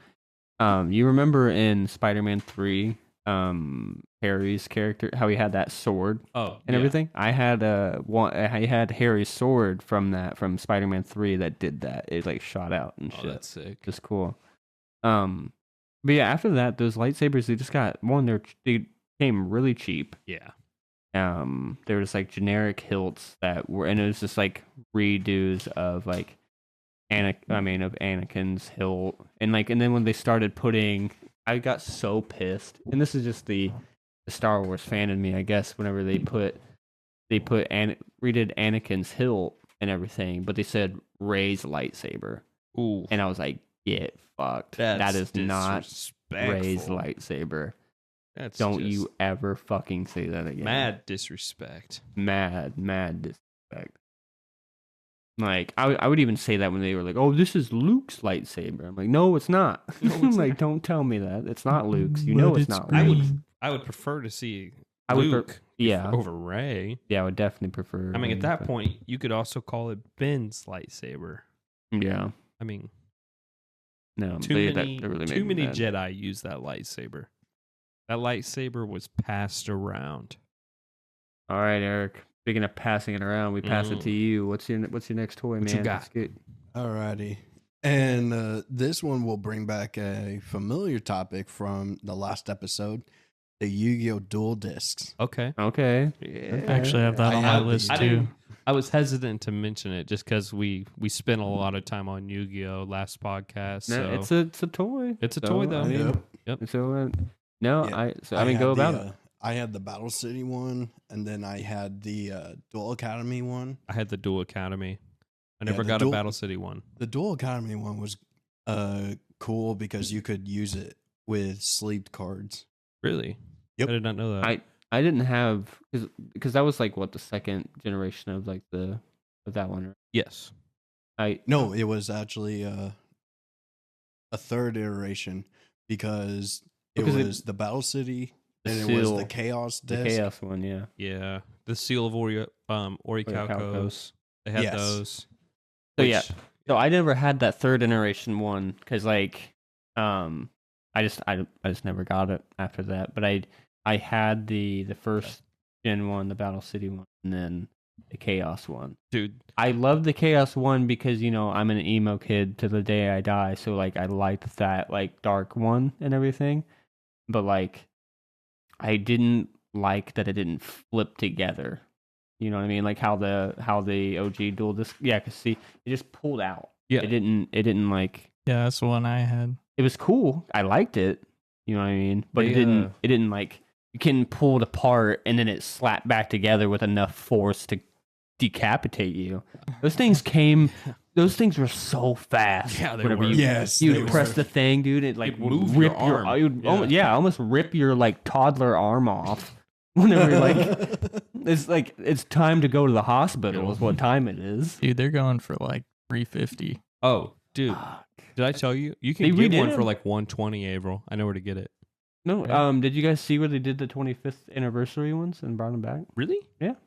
you remember in Spider-Man 3, Harry's character, how he had that sword Oh, and everything. I had I had Harry's sword from Spider-Man 3 that did that. It like shot out and Oh, shit. that's sick. Just cool. But yeah, after that, those lightsabers, they just got they came really cheap. Yeah. There was like generic hilts that were, and it was just like redos of like Anakin's hilt, and then when they started putting, I got so pissed, and this is just the Star Wars fan in me, I guess. Whenever they redid Anakin's hilt and everything, but they said Rey's lightsaber, Ooh, and I was like, get fucked. That is not Rey's lightsaber. That's Don't just you ever fucking say that again. mad disrespect. Mad disrespect. Like I would even say that when they were like, "Oh, this is Luke's lightsaber." I'm like, "No, it's not." No, it's like, not. don't tell me that. It's not Luke's. You But know it's it's not I Luke's. green. would prefer to see I would Luke yeah. over Ray. Yeah, I would definitely prefer. I mean, at Rey, that but- point, you could also call it Ben's lightsaber. yeah, I mean, no, too they, many, that really too made me many mad. Jedi use that lightsaber. That lightsaber was passed around. All right, Eric. Speaking of passing it around, we pass it to you. What's your next toy, What you man? got? Let's get- Alrighty. And this one will bring back a familiar topic from the last episode, the Yu-Gi-Oh! Dual Discs. Okay. Okay. Yeah. I actually have that I on my have list the- too. I was hesitant to mention it just because we spent a lot of time on Yu-Gi-Oh! Last podcast. No, So it's a toy. It's a toy, though. I mean, Yep. So no, Yeah. I mean, go had about it. I had the Battle City one, and then I had the Dual Academy one. I had the Dual Academy. I never the got Dual- a Battle City one. The Dual Academy one was cool because you could use it with sleeved cards. Really? Yep. I did not know that. I didn't have because that was like what the second generation of like of that one. Right? Yes. No, it was actually a third iteration because it Because it- was the Battle City, The and it was seal, the Chaos the disc. chaos one, yeah. Yeah. The Seal of Orichalcos. Orichalcos. They had Yes. those. So yeah, which- so I never had that third iteration one because like I just never got it after that. But I had the first gen one, the Battle City one, and then the Chaos one. Dude, I love the Chaos one because I'm an emo kid to the day I die, so like I liked that like dark one and everything. But like I didn't like that it didn't flip together. You know what I mean? Like how the OG dual disc, yeah, cuz see, it just pulled out. Yeah. It didn't like Yeah, that's the one I had. it was cool. I liked it. You know what I mean? But They, it didn't like you can pull it apart and then it slapped back together with enough force to decapitate you. Those things were so fast. Yeah, they whenever were. you Yes, you they would press were. the thing, dude, it like It'd would move rip your arm. it would Yeah. almost rip your like toddler arm off. Whenever you're like it's time to go to the hospital is what time it is. Dude, they're going for like 350. oh, dude. Fuck. Did I tell you? You They can get redid one for them. like 120, Avril. I know where to get it. No, Yeah. did you guys see where they did the 25th anniversary ones and brought them back? Really?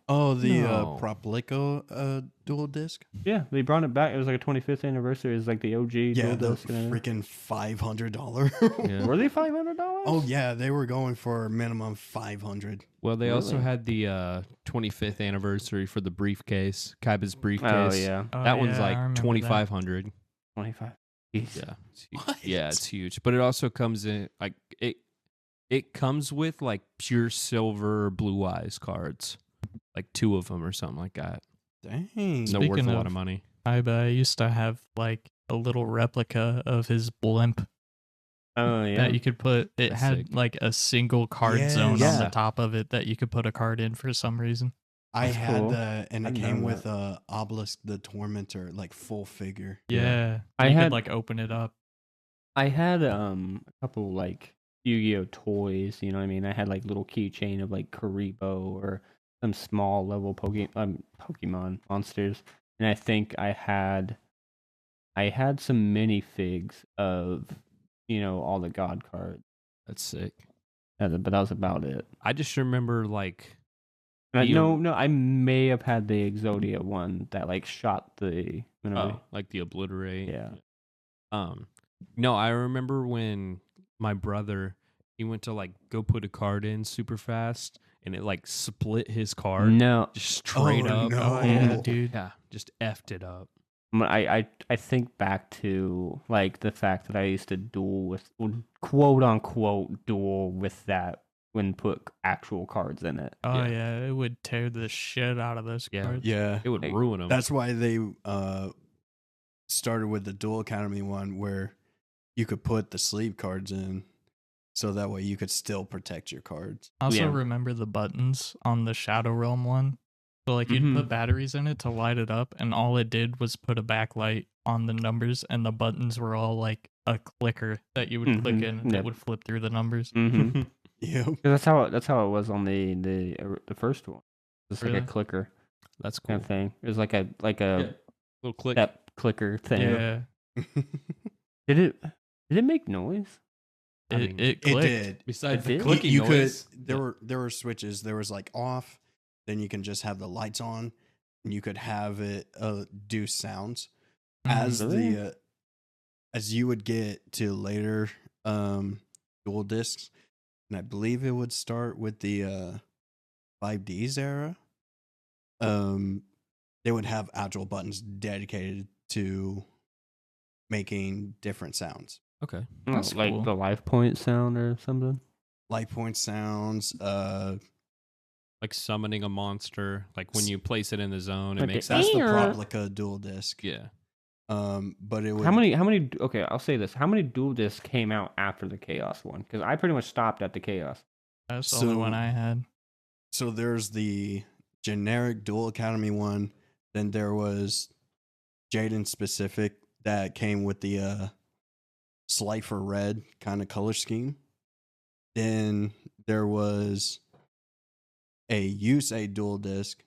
Oh, the No. Proplico dual disc. Yeah, they brought it back. It was like a 25th anniversary. It was like the OG Yeah, dual the disc. and everything. freaking $500. Yeah. Were they $500? Oh yeah, they were going for a minimum 500. Well, they also Really? had the 25th anniversary for the briefcase, Kaiba's briefcase. Oh yeah, Oh, That one's yeah, I like remember that. 2,500. 25. Jeez. Yeah. It's huge. What? Yeah, it's huge. But it also comes in like it comes with like pure silver blue eyes cards. Like 2 of them or something like that. Dang. No worth Speaking a lot of- of money. I used to have like a little replica of his blimp Oh yeah. that you could put. It That's had sick. like a single card Yes. zone on Yeah. the top of it that you could put a card in for some reason. I That's had cool. and I it didn't came know with Obelisk the Tormentor, like full figure. Yeah, I you had- could like open it up. I had a couple like Yu-Gi-Oh toys. You know what I mean? I had like little keychain of like Karibo or some small level Pokemon monsters, and I think I had some minifigs of all the God cards. That's sick. But that was about it. I just remember like And You- no, I may have had the Exodia one that like shot the. like the obliterate. Yeah. No, I remember when my brother he went to like go put a card in super fast and it like split his card No, just straight Oh, up. no. Oh yeah, Oh. dude. Yeah, just effed it up. I think back to like the fact that I used to duel with quote unquote duel with that when put actual cards in it. Oh Yeah. yeah, it would tear the shit out of those Yeah. cards. Yeah. It would Like, ruin them. That's why they started with the Dual Academy one where you could put the sleeve cards in so that way you could still protect your cards. I also Yeah. remember the buttons on the Shadow Realm one. So like you'd Mhm. put batteries in it to light it up, and all it did was put a backlight on the numbers, and the buttons were all like a clicker that you would click Mhm. in, and Yep. it would flip through the numbers. Mm-hmm. Yeah. that's how it was on the first one. It's like Really? a clicker That's cool. kind of thing. It was like a Yeah. Little click. that clicker thing. Yeah, Did it make noise? I mean, it It clicked. did. Besides It the did? clicking You noise, could. There were switches. There was like off. Then you can just have the lights on, and you could have it do sounds as Really? the as you would get to later dual discs, and I believe it would start with the 5Ds era. They would have actual buttons dedicated to making different sounds, okay. That's Like cool. the life point sound or something. light point sounds. Like summoning a monster, like when you place it in the zone, it Like makes a- That's the Ear. Proplica dual disc. yeah. But it would. How many? Okay, I'll say this. How many dual discs came out after the Chaos one? Because I pretty much stopped at the Chaos. That's the only one So- I had. So there's the generic Dual Academy one. Then there was Jaden specific that came with the Slifer red kind of color scheme. Then there was a Yusei dual disc,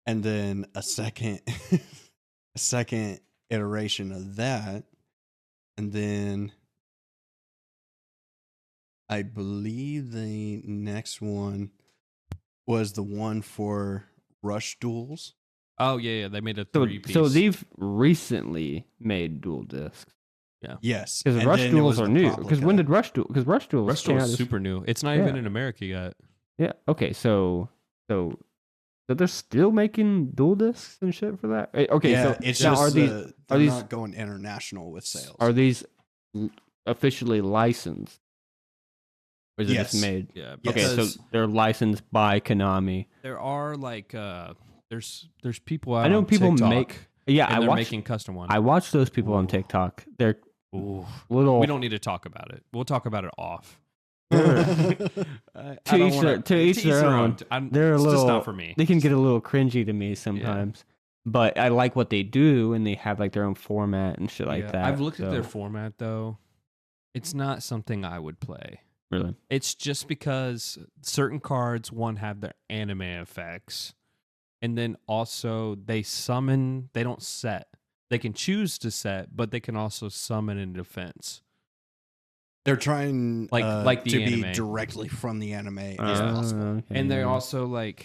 and then a second a second iteration of that, and then I believe the next one was the one for Rush duels. Oh yeah, yeah. They made a So, 3-piece. so they've recently made dual discs Yes, because and Rush then it duels was are the new. Because when Proplica. did Rush duel? Because Rush duels Rush came Duel out is this- super new. It's not Yeah. even in America yet. Yeah. Okay. So they're still making dual discs and shit for that. Okay. Yeah, so it's now just are these they're these- not going international with sales. are these officially licensed? Or is it just Yes. made? Yeah. Okay, so because they're licensed by Konami. there are like there's people out I know on people TikTok, make. Yeah, and I they're watch. making custom ones. I watch those people on Ooh. TikTok. They're Ooh. little. We don't need to talk about it. We'll talk about it off. To each their own. They're a it's little. just not for me. They can get a little cringy to me sometimes, but I like what they do, and they have like their own format and shit like Yeah, that. I've looked at their so, format though. It's not something I would play. really. It's just because certain cards, one, have their anime effects, and then also they summon. They don't set. They can choose to set, but they can also summon in defense. They're trying Like the to be anime. directly from the anime as possible. Okay, And they're yeah. also like,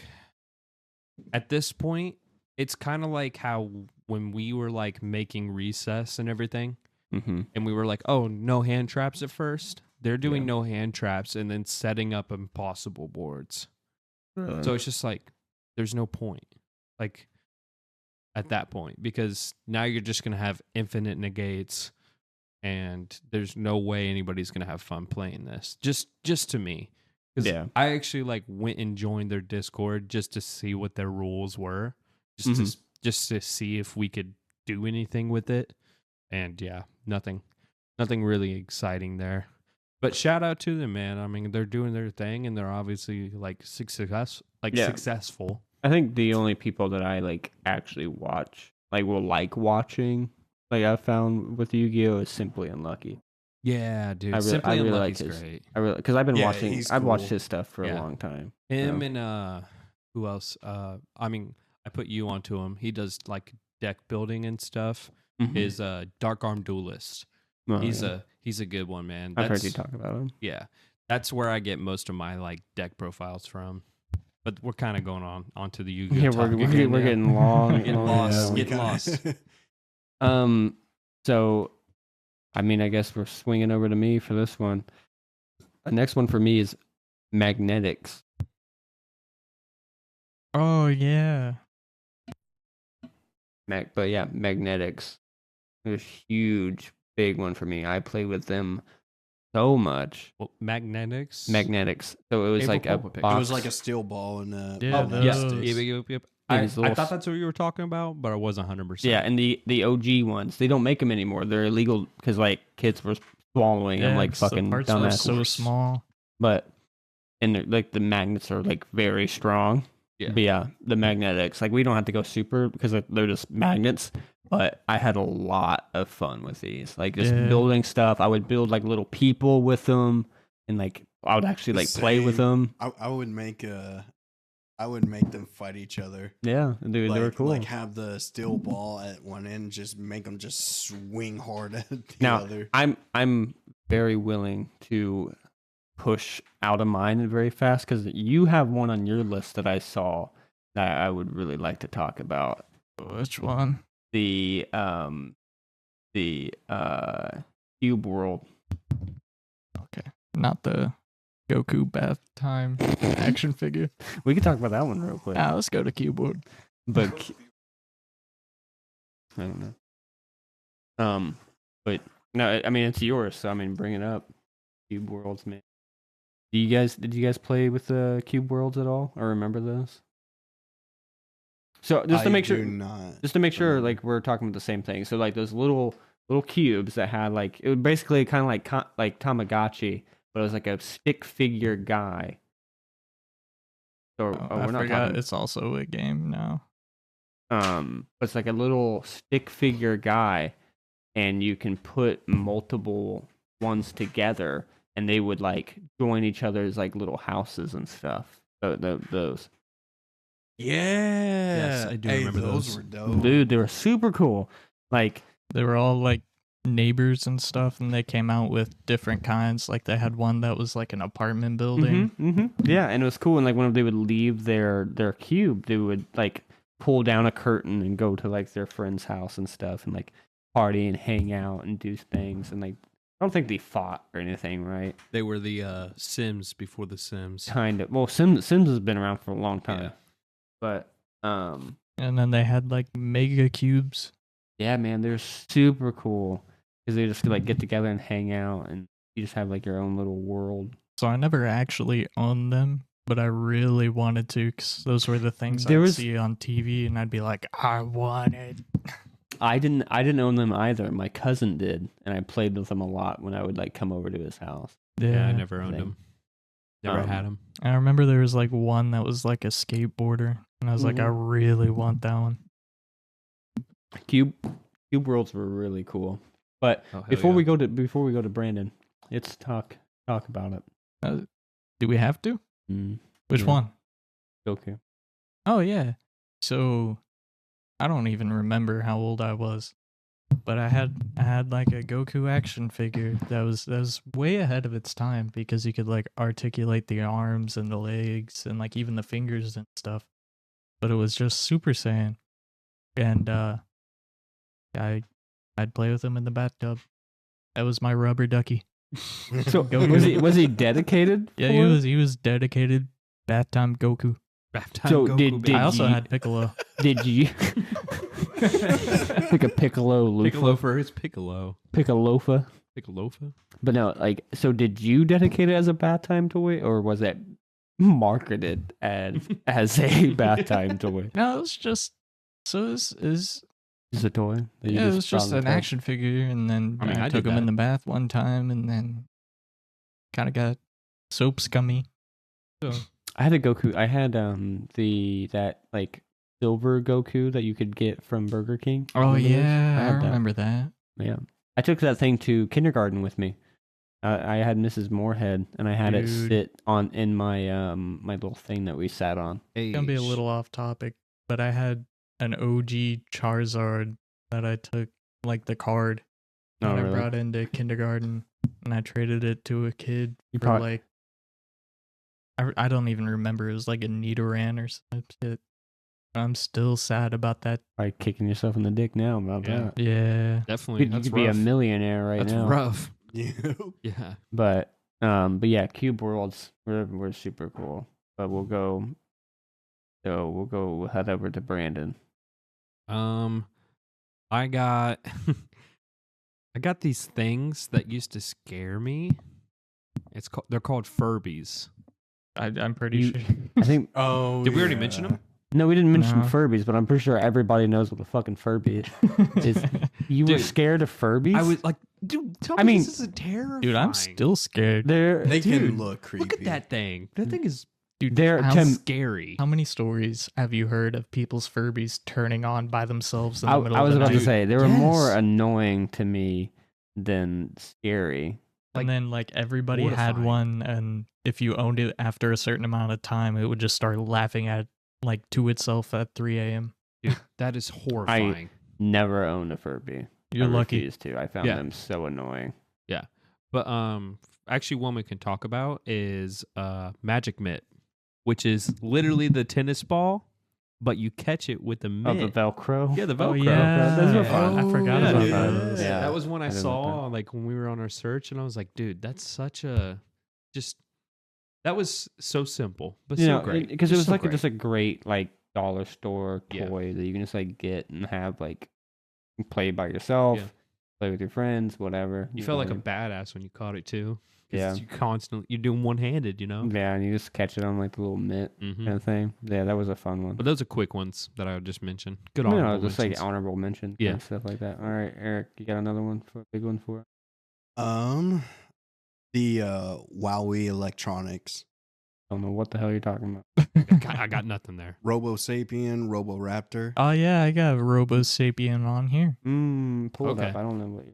at this point, it's kind of like how when we were like making Recess and everything, Mhm. and we were like, oh, no hand traps at first. They're doing Yeah. no hand traps and then setting up impossible boards. So it's just like, there's no point. Like, at that point, because now you're just going to have infinite negates and there's no way anybody's going to have fun playing this. Just to me. 'Cause Yeah. I actually like went and joined their Discord just to see what their rules were. Just to see if we could do anything with it. And yeah, nothing really exciting there. But shout out to them, man. I mean, they're doing their thing and they're obviously like Yeah. successful. I think the only people that I like actually watch, like will like watching, like I found with Yu-Gi-Oh is Simply Unlucky. Yeah, dude. I really- Simply I really like Unlucky's his- great. I really because I've been Yeah, watching. he's I've watched cool. his stuff for Yeah. a long time. Him so. and who else? I mean, I put you onto him. He does like deck building and stuff. Mhm. Is Dark Arm Duelist. Oh, he's yeah. a good one, man. I've heard you talk about him. Yeah, that's where I get most of my like deck profiles from. But we're kind of going onto the Yu-Gi-Oh. Yeah, topic we're again now. getting long. Getting long, lost. yeah. we Getting kinda- lost. So, I mean, I guess we're swinging over to me for this one. The next one for me is Magnetics. Oh yeah. But yeah, Magnetics. It was a huge, big one for me. I played with them so much. Well, Magnetics. Magnetics. So it was April like a Pulp picture. box. It was like a steel ball and Yeah, Oh, those- yes. sticks. Yep. Yeah, I these little thought that's what you were talking about, but I wasn't 100%. Yeah, and the OG ones, they don't make them anymore. They're illegal because like kids were swallowing them like 'cause the fucking parts are dumbass. so small. But and like the magnets are like very strong. Yeah. But yeah, the magnetics, like we don't have to go super because they're just magnets. But I had a lot of fun with these, like just Yeah. building stuff. I would build like little people with them, and like I would actually like play with Same. them. I would make a I would make them fight each other. Yeah, dude, they were cool. Like have the steel ball at one end, just make them just swing hard at the Now, other. I'm very willing to push out of mine very fast because you have one on your list that I saw that I would really like to talk about. Which one? The Cube World. Okay, not the Goku bath time action figure. We could talk about that one real quick. Let's go to Cube World. But I don't know. But no, I mean it's yours, so I mean bring it up. Cube Worlds, man. Did you guys play with the Cube Worlds at all, or remember those? So just to make sure, like we're talking about the same thing. So like those little cubes that had like it was basically kind of like Tamagotchi, but it was like a stick figure guy. So I we're not forgot talking. it's also a game now. It's like a little stick figure guy, and you can put multiple ones together, and they would like join each other's like little houses and stuff. Those. Yeah, I do remember those. were dope. Dude, they were super cool. Like They were all like neighbors and stuff, and they came out with different kinds. Like they had one that was like an apartment building. Yeah, and it was cool. And like when they would leave their cube, they would like pull down a curtain and go to like their friend's house and stuff, and like party and hang out and do things. And like I don't think they fought or anything, right? They were the Sims before the Sims. Kind of. Well, Sims has been around for a long time, Yeah. but And then they had like mega cubes. yeah, man, they're super cool because they just like get together and hang out, and you just have like your own little world. So I never actually owned them, but I really wanted to, because those were the things There I'd was- see on TV, and I'd be like, I want it. I didn't own them either. My cousin did, and I played with them a lot when I would like come over to his house. Yeah, I never owned thing. them. Never Um, had them. I remember there was like one that was like a skateboarder, and I was like, I really want that one. Cube Worlds were really cool. But Oh, hell before yeah. we go to Brandon, let's talk about it. Do we have to? Which Yeah. one? Okay. Oh, yeah. So I don't even remember how old I was, but I had like a Goku action figure that was way ahead of its time, because you could like articulate the arms and the legs and like even the fingers and stuff. But it was just Super Saiyan, and I'd play with him in the bathtub. That was my rubber ducky. So Goku. was he dedicated? Yeah, for it? he was dedicated bath time Goku. So Goku, did baby. I also you- had Piccolo. Did you like a Piccolo Lufa? Piccolo for his Piccolo. Piccolofa? Piccolofa? But no, like, so did you dedicate it as a bath time toy, or was it marketed as a bath time toy? No, it was just is Just a toy? that you yeah, it was found just in an the tub? action figure, and then I mean, I took did him in that. the bath one time, and then kind of got soap scummy. So I had a Goku. I had that like silver Goku that you could get from Burger King. oh Remember those? yeah, I had that. remember that. Yeah, I took that thing to kindergarten with me. I had Mrs. Moorhead, and I had it Dude. sit in my my little thing that we sat on. It's gonna be a little off topic, but I had an OG Charizard that I took like the card Oh, that I really? brought into kindergarten, and I traded it to a kid You for probably- like I don't even remember. It was like a Nidoran or some shit. I'm still sad about that. Probably kicking yourself in the dick now about Yeah. that. Yeah. Definitely. You That's could be a rough. millionaire right That's now. rough. Yeah. Yeah. But yeah, Cube Worlds were super cool. But we'll head over to Brandon. I got I got these things that used to scare me. They're called Furbies. I'm pretty You- sure. I think Oh, Did we already mention them? no, we didn't mention No. Furbies, but I'm pretty sure everybody knows what a fucking Furby is. You were Dude, scared of Furbies? I was like, dude, tell I me mean- this isn't terrifying. Dude, I'm still scared. They're They Dude, can look creepy. Look at that thing. That thing is Dude, they're how, Tim- scary. how many stories have you heard of people's Furbies turning on by themselves in the I middle was of the about night? to say they were more Yes. annoying to me than scary. And then like everybody had mortifying. one, and if you owned it after a certain amount of time, it would just start laughing at like to itself at 3 a.m. Dude, that is horrifying. Never owned a Furby. You're I lucky. refused to. I found Yeah. them so annoying. But actually, one we can talk about is Magic Mitt, which is literally the tennis ball, but you catch it with the Oh, mitt. the Velcro. Yeah, the Oh Velcro. yeah, Those were fun. I forgot Yeah, about dude. those. Yeah. That was one I I didn't saw like like when we were on our search, and I was like, dude, that's such a just. That was so simple, but You so know, great. because it was so like great. just a great like dollar store Yeah. toy that you can just like get and have like play by yourself, Yeah. play with your friends, whatever. You know felt what like I a mean? badass when you caught it too. 'Cause Yeah. you constantly you're doing one handed, you know. Yeah, and you just catch it on like the little mitt Mm-hmm. kind of thing. Yeah, that was a fun one. But those are quick ones that I would just mention. Good You on know, just like honorable mention, Yeah. and stuff like that. All right, Eric, you got another one for a big one for us? The Wowie Electronics, I don't know what the hell you're talking about. I got nothing there. Robo Sapien, Robo Raptor. Oh yeah, I got Robo Sapien on here. Pull it up. Okay. I don't know what.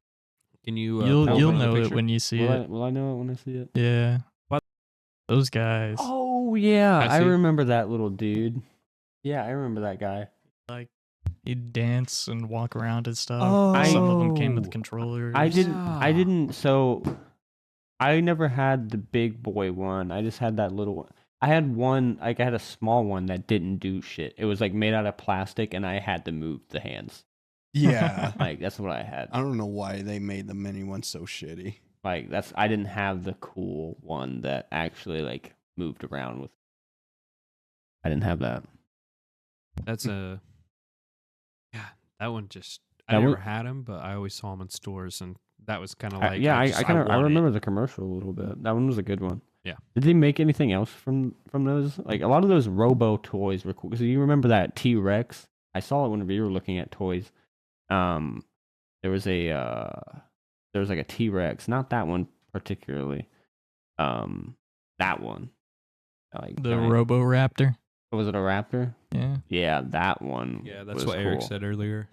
Can you? You'll pull up another know it picture? when you see Will it. I know it when I see it? Yeah. What? Those guys. Oh yeah, I I see. remember that little dude. Yeah, I remember that guy. Like he'd dance and walk around and stuff. Oh. Some of them came with Oh. controllers. I Yeah. didn't. So, I never had the big boy one. I just had that little one. I had one. Like I had a small one that didn't do shit. It was like made out of plastic, and I had to move the hands. Yeah. Like that's what I had. I don't know why they made the mini one so shitty. Like that's. I didn't have the cool one that actually like moved around with. I didn't have that. That's a. Yeah, that one just. I That never one- had them, but I always saw them in stores, and that was kind of I- like. yeah, I just- kind of I want it. remember the commercial a little bit. That one was a good one. Yeah. Did they make anything else from those? Like a lot of those Robo toys were cool. So you remember that T-Rex? I saw it whenever you were looking at toys. There was like a T-Rex, not that one particularly. That one. Like the giant- Robo Raptor. Was it a raptor? Yeah. Yeah, that one. Yeah, that's was what Eric cool. said earlier.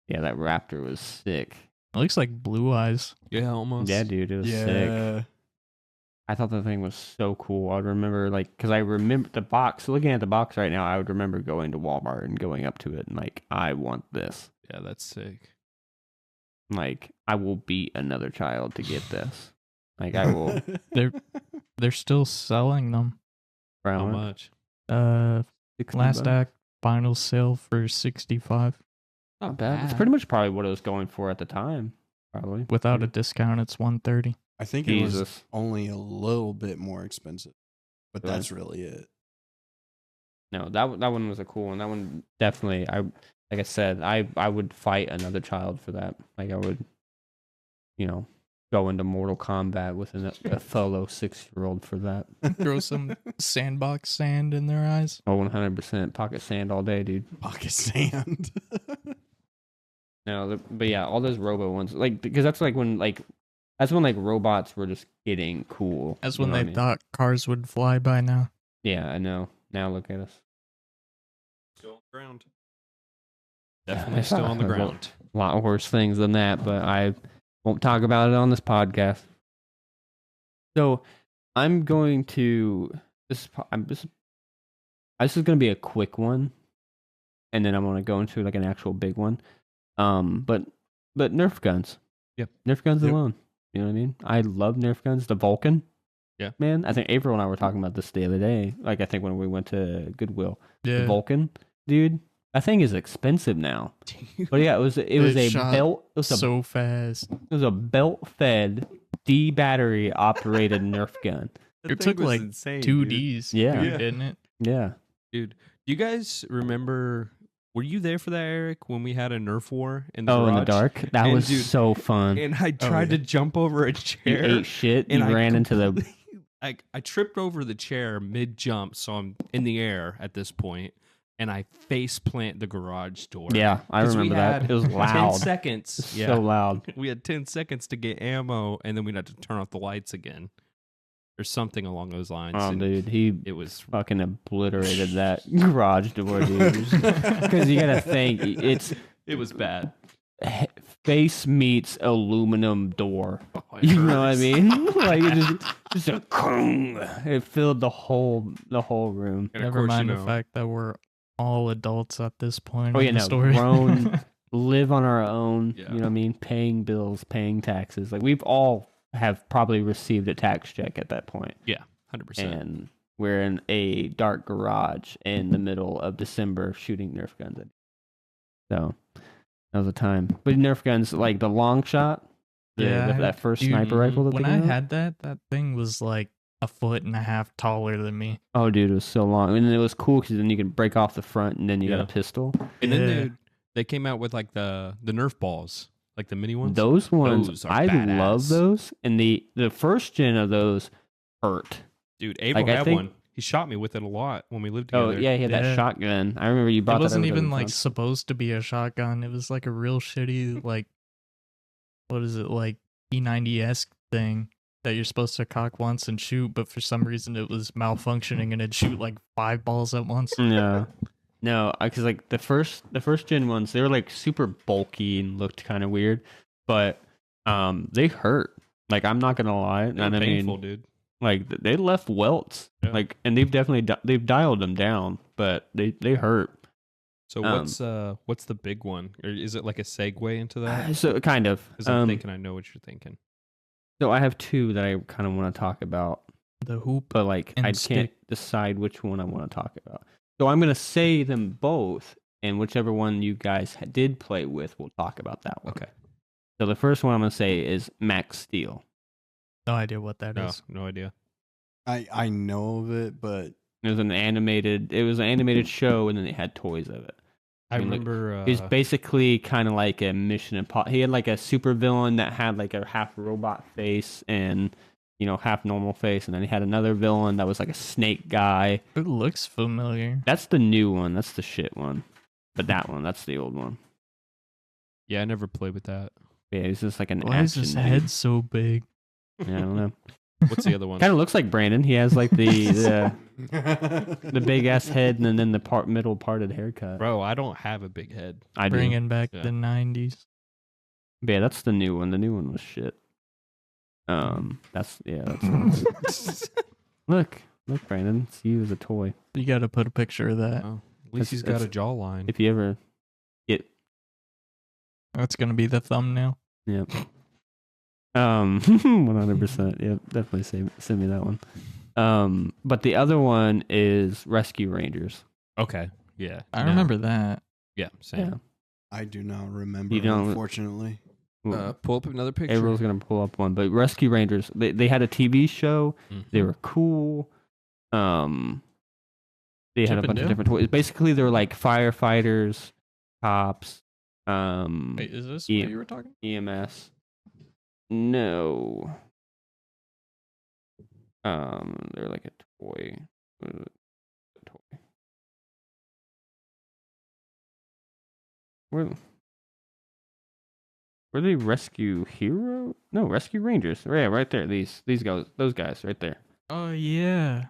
Yeah, that raptor was sick. It looks like Blue Eyes. Yeah, almost. Yeah, dude, it was sick. I thought the thing was so cool. I would remember, like, because I remember the box. Looking at the box right now, I would remember going to Walmart and going up to it and, like, I want this. Yeah, that's sick. Like, I will beat another child to get this. Like, I will. They're still selling them. How Brown, much? 60 Last bucks. act final sale for 65. Not bad. It's pretty much probably what it was going for at the time. Probably. Without a discount, it's 130. I think it was Jesus. only a little bit more expensive, but Really? that's really it. No, that one was a cool one. That one definitely. Like I said, I would fight another child for that. Like I would, go into Mortal Kombat with a fellow 6-year-old for that. Throw some sandbox sand in their eyes. Oh, 100% pocket sand all day, dude. Pocket sand. No, but yeah, all those Robo ones, like because that's when robots were just getting cool. That's you when know what they I mean? thought cars would fly by now. Yeah, I know. Now look at us. Still on the ground. Definitely still on the There's ground. A lot worse things than that, but I won't talk about it on this podcast. So I'm going to this is going to be a quick one, and then I'm going to go into like an actual big one. But Nerf guns. Yep. Nerf guns Yep. alone. You know what I mean? I love Nerf guns. The Vulcan. Yeah. Man, I think April and I were talking about this the other day. Like I think when we went to Goodwill. The Yeah. Vulcan, dude. That thing is expensive now. But yeah, it was a shot belt. It was So fast. it was a belt-fed, D-battery operated Nerf gun. It took like insane, 2 dude. Ds, Yeah. didn't it? Yeah. Dude, do you guys remember? Were you there for that, Eric? When we had a Nerf war in the Oh, garage? in the dark. That And was dude, so fun. And I Oh, tried yeah. to jump over a You chair. ate shit. and You I ran into the. completely- I tripped over the chair mid jump, so I'm in the air at this point, and I face plant the garage door. Yeah, I 'Cause we remember that. had It was 10 loud. seconds. It's Yeah. So loud. We had 10 seconds to get ammo, and then we'd have to turn off the lights again, or something along those lines. Oh, and dude, he it was fucking obliterated that garage door, dude. Because you gotta think, it's it was bad. face meets aluminum door. Oh, it You know what I hurts. mean? Like it just It filled the whole room. And of Never course, mind you the know, fact that we're all adults at this point Oh in yeah, the no, story. grown, live on our own. Yeah. You know what I mean? Paying bills, paying taxes. Like we've all have probably received a tax check at that point, 100%. and we're in a dark garage in the middle of December shooting Nerf guns. So that was a time. But Nerf guns, like the long shot, that first dude, sniper rifle that when they I came out? had that thing was like a foot and a half taller than me. Oh, dude, it was so long, and it was cool because then you can break off the front, and then you got Yeah. a pistol. And Yeah. then they came out with like the Nerf balls, like the mini ones. Those ones, Those are I love badass. those, and the first gen of those hurt. Dude, April Like, I had think- one. He shot me with it a lot when we lived Oh together. yeah, he had that Yeah. shotgun. I remember you brought It wasn't that over to even the like phone. supposed to be a shotgun. It was like a real shitty like what is it, like E90S thing that you're supposed to cock once and shoot, but for some reason it was malfunctioning and it'd shoot like 5 balls at once. No, because like the first gen ones, they were like super bulky and looked kind of weird, but they hurt. Like I'm not gonna lie, They were and I painful, mean, dude. like they left welts. Yeah. Like, and they've definitely they've dialed them down, but they hurt. So what's the big one? Or is it like a segue into that? So kind of. Because I'm thinking I know what you're thinking. So I have two that I kind of want to talk about, The hoop. but like And I stick. can't decide which one I want to talk about. So I'm gonna say them both, and whichever one you guys did play with, we'll talk about that one. Okay. So the first one I'm gonna say is Max Steel. No idea what that No, is. no idea. I know of it, but It was an animated show, and then they had toys of it. I mean, like, remember. He was basically kind of like a Mission Impossible. He had like a super villain that had like a half robot face and half normal face, and then he had another villain that was like a snake guy. It looks familiar. That's the new one. That's the shit one. But that one, that's the old one. yeah, I never played with that. Yeah, he's just like an Why is his action dude. head so big? Yeah, I don't know. What's the other one? Kind of looks like Brandon. He has like the big ass head and then the middle parted haircut. Bro, I don't have a big head. I do. Bringing back Yeah. the 90s. But yeah, that's the new one. The new one was shit. That's look, Brandon. It's you as a toy. You got to put a picture of that. Oh, at least he's got a jawline. If you ever get, That's going to be the thumbnail. yep. 100%. Yep, definitely send me that one. But the other one is Rescue Rangers. Okay. Yeah. I no. remember that. Yeah. Same. Yeah. I do not remember. You don't- Unfortunately, Pull up another picture. April's gonna pull up one, but Rescue Rangers. They had a TV show. Mhm. They were cool. They had Chip a and bunch of Dale? different toys. Basically, they were like firefighters, cops, Wait, is this yeah. what you were talking? EMS. No. They're like a toy. What is it? A toy. Were they Rescue Hero? No, Rescue Rangers. Yeah, right there. These guys, those guys, right there. Oh, yeah.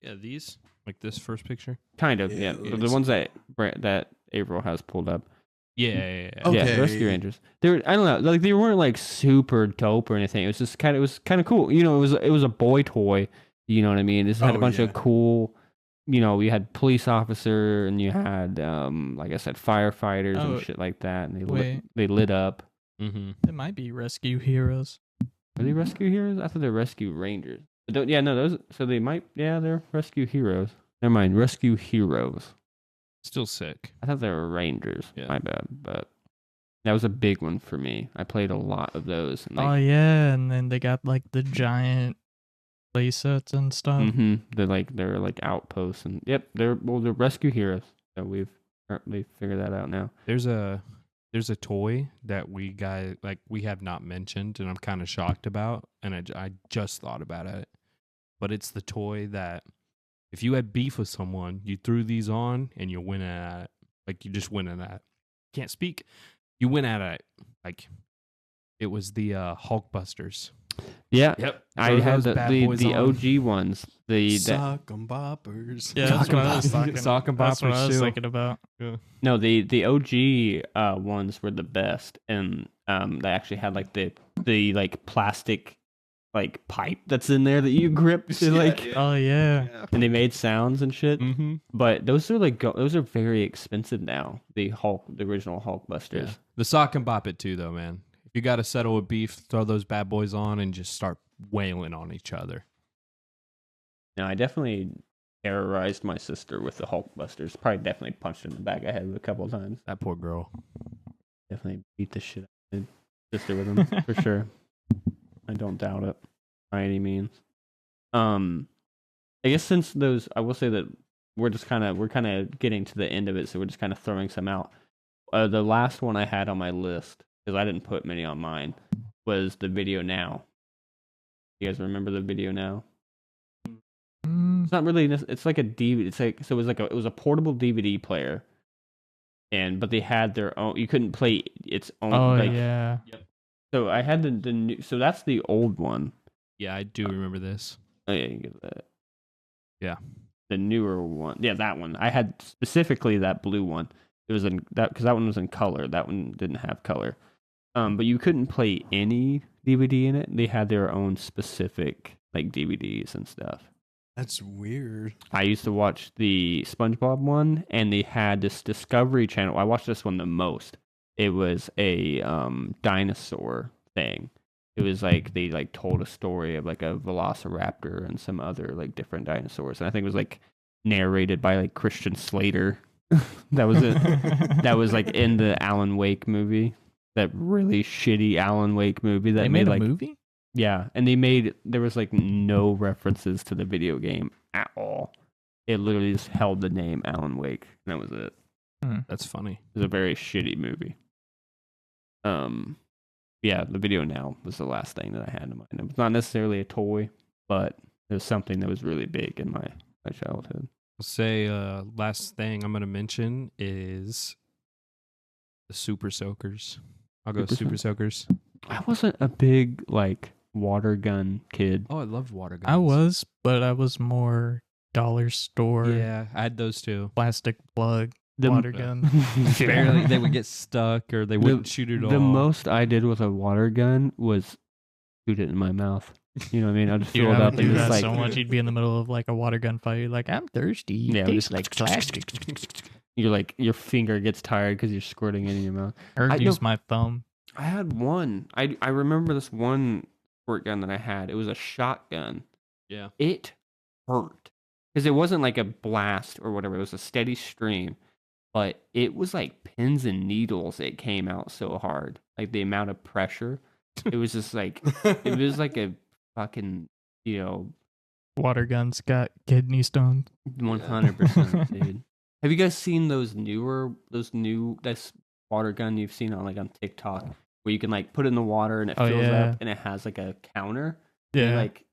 Yeah, these like this first picture. Kind of, Yeah, yeah. it The looks- ones that April has pulled up. Yeah. Oh. Yeah, Okay. Rescue Rangers. They were, I don't know, like they weren't like super dope or anything. It was just kind of cool. It was a boy toy. You know what I mean? This had a Oh, bunch yeah. of cool. You had police officer and you had like I said, firefighters Oh, and shit like that. And wait. they lit up. Mm-hmm. It might be Rescue Heroes. Are they Rescue Heroes? I thought they're Rescue Rangers. But yeah, no, those. So they might. Yeah, they're Rescue Heroes. Never mind, Rescue Heroes. Still sick. I thought they were Rangers. Yeah. My bad, but that was a big one for me. I played a lot of those. And Oh, yeah. And then they got like the giant play sets and stuff. mm-hmm. They're like outposts and yep, they're Rescue Heroes. So we've currently figured that out now. There's a toy that we have not mentioned, and I'm kind of shocked about, and I just thought about it. But it's the toy that if you had beef with someone, you threw these on and you win at it. Like you just win at it. Can't speak. You win at it. Like it was the Hulkbusters. Yeah, Yep. I Throw had those bad the boys the on. OG ones. The sock 'em boppers. Yeah, that's what I was talking Sock and That's what I boppers was too. thinking about. no the OG ones were the best, and they actually had like the like plastic like pipe that's in there that you grip to like, Oh yeah. and they made sounds and shit. Mm-hmm. But those are like those are very expensive now. The original Hulkbusters. Yeah. The sock can bop it too, though, man. If you got to settle with beef, throw those bad boys on and just start wailing on each other. Now I definitely terrorized my sister with the Hulkbusters. Probably definitely punched her in the back of the head a couple of times. That poor girl. Definitely beat the shit out of my sister with them for sure. I don't doubt it by any means. I guess since those, I will say that we're kind of getting to the end of it, so we're just kind of throwing some out. The last one I had on my list, because I didn't put many on mine, was the Video Now. You guys remember the Video Now? It's not really. It's like a DVD. It's like so. It was a portable DVD player, but they had their own. You couldn't play its own. Oh like, yeah. So I had the new. So that's the old one. Yeah, I do remember this. Oh yeah, you get that. Yeah. The newer one. Yeah, that one. I had specifically that blue one. It was in that because that one was in color. That one didn't have color. But you couldn't play any DVD in it. They had their own specific like DVDs and stuff. That's weird. I used to watch the SpongeBob one, and they had this Discovery Channel. I watched this one the most. It was a dinosaur thing. It was like they like told a story of like a velociraptor and some other like different dinosaurs, and I think it was like narrated by like Christian Slater. That was it. That was like in the Alan Wake movie, that really shitty Alan Wake movie that They made a like movie? yeah, and there was like no references to the video game at all. It literally just held the name Alan Wake, and that was it. That's funny. It was a very shitty movie. Yeah, the Video Now was the last thing that I had in mind. It was not necessarily a toy, but it was something that was really big in my childhood. I'll say last thing I'm going to mention is the Super Soakers. I'll go Super Super Soakers. I wasn't a big like water gun kid. Oh, I loved water guns. I was, but I was more dollar store Yeah, I had those too. plastic plug The- water gun. Barely, they would get stuck or they wouldn't shoot it all. The most I did with a water gun was shoot it in my mouth. You know what I mean? I'll just Dude, fill it I up would and do just that like so much. You'd be in the middle of like a water gun fight. You're like, I'm thirsty. Yeah, Tastes just- like plastic. you're like your finger gets tired because you're squirting it in your mouth. Or I use know- my thumb. I had one. I remember this one squirt gun that I had. It was a shotgun. Yeah. It hurt because it wasn't like a blast or whatever. It was a steady stream, but it was like pins and needles. It came out so hard, like the amount of pressure. It was just like it was like a fucking Water guns got kidney stones. 100%, dude. Have you guys seen those new this water gun you've seen on TikTok where you can like put it in the water and it Oh, fills yeah. up and it has like a counter? Yeah. And, like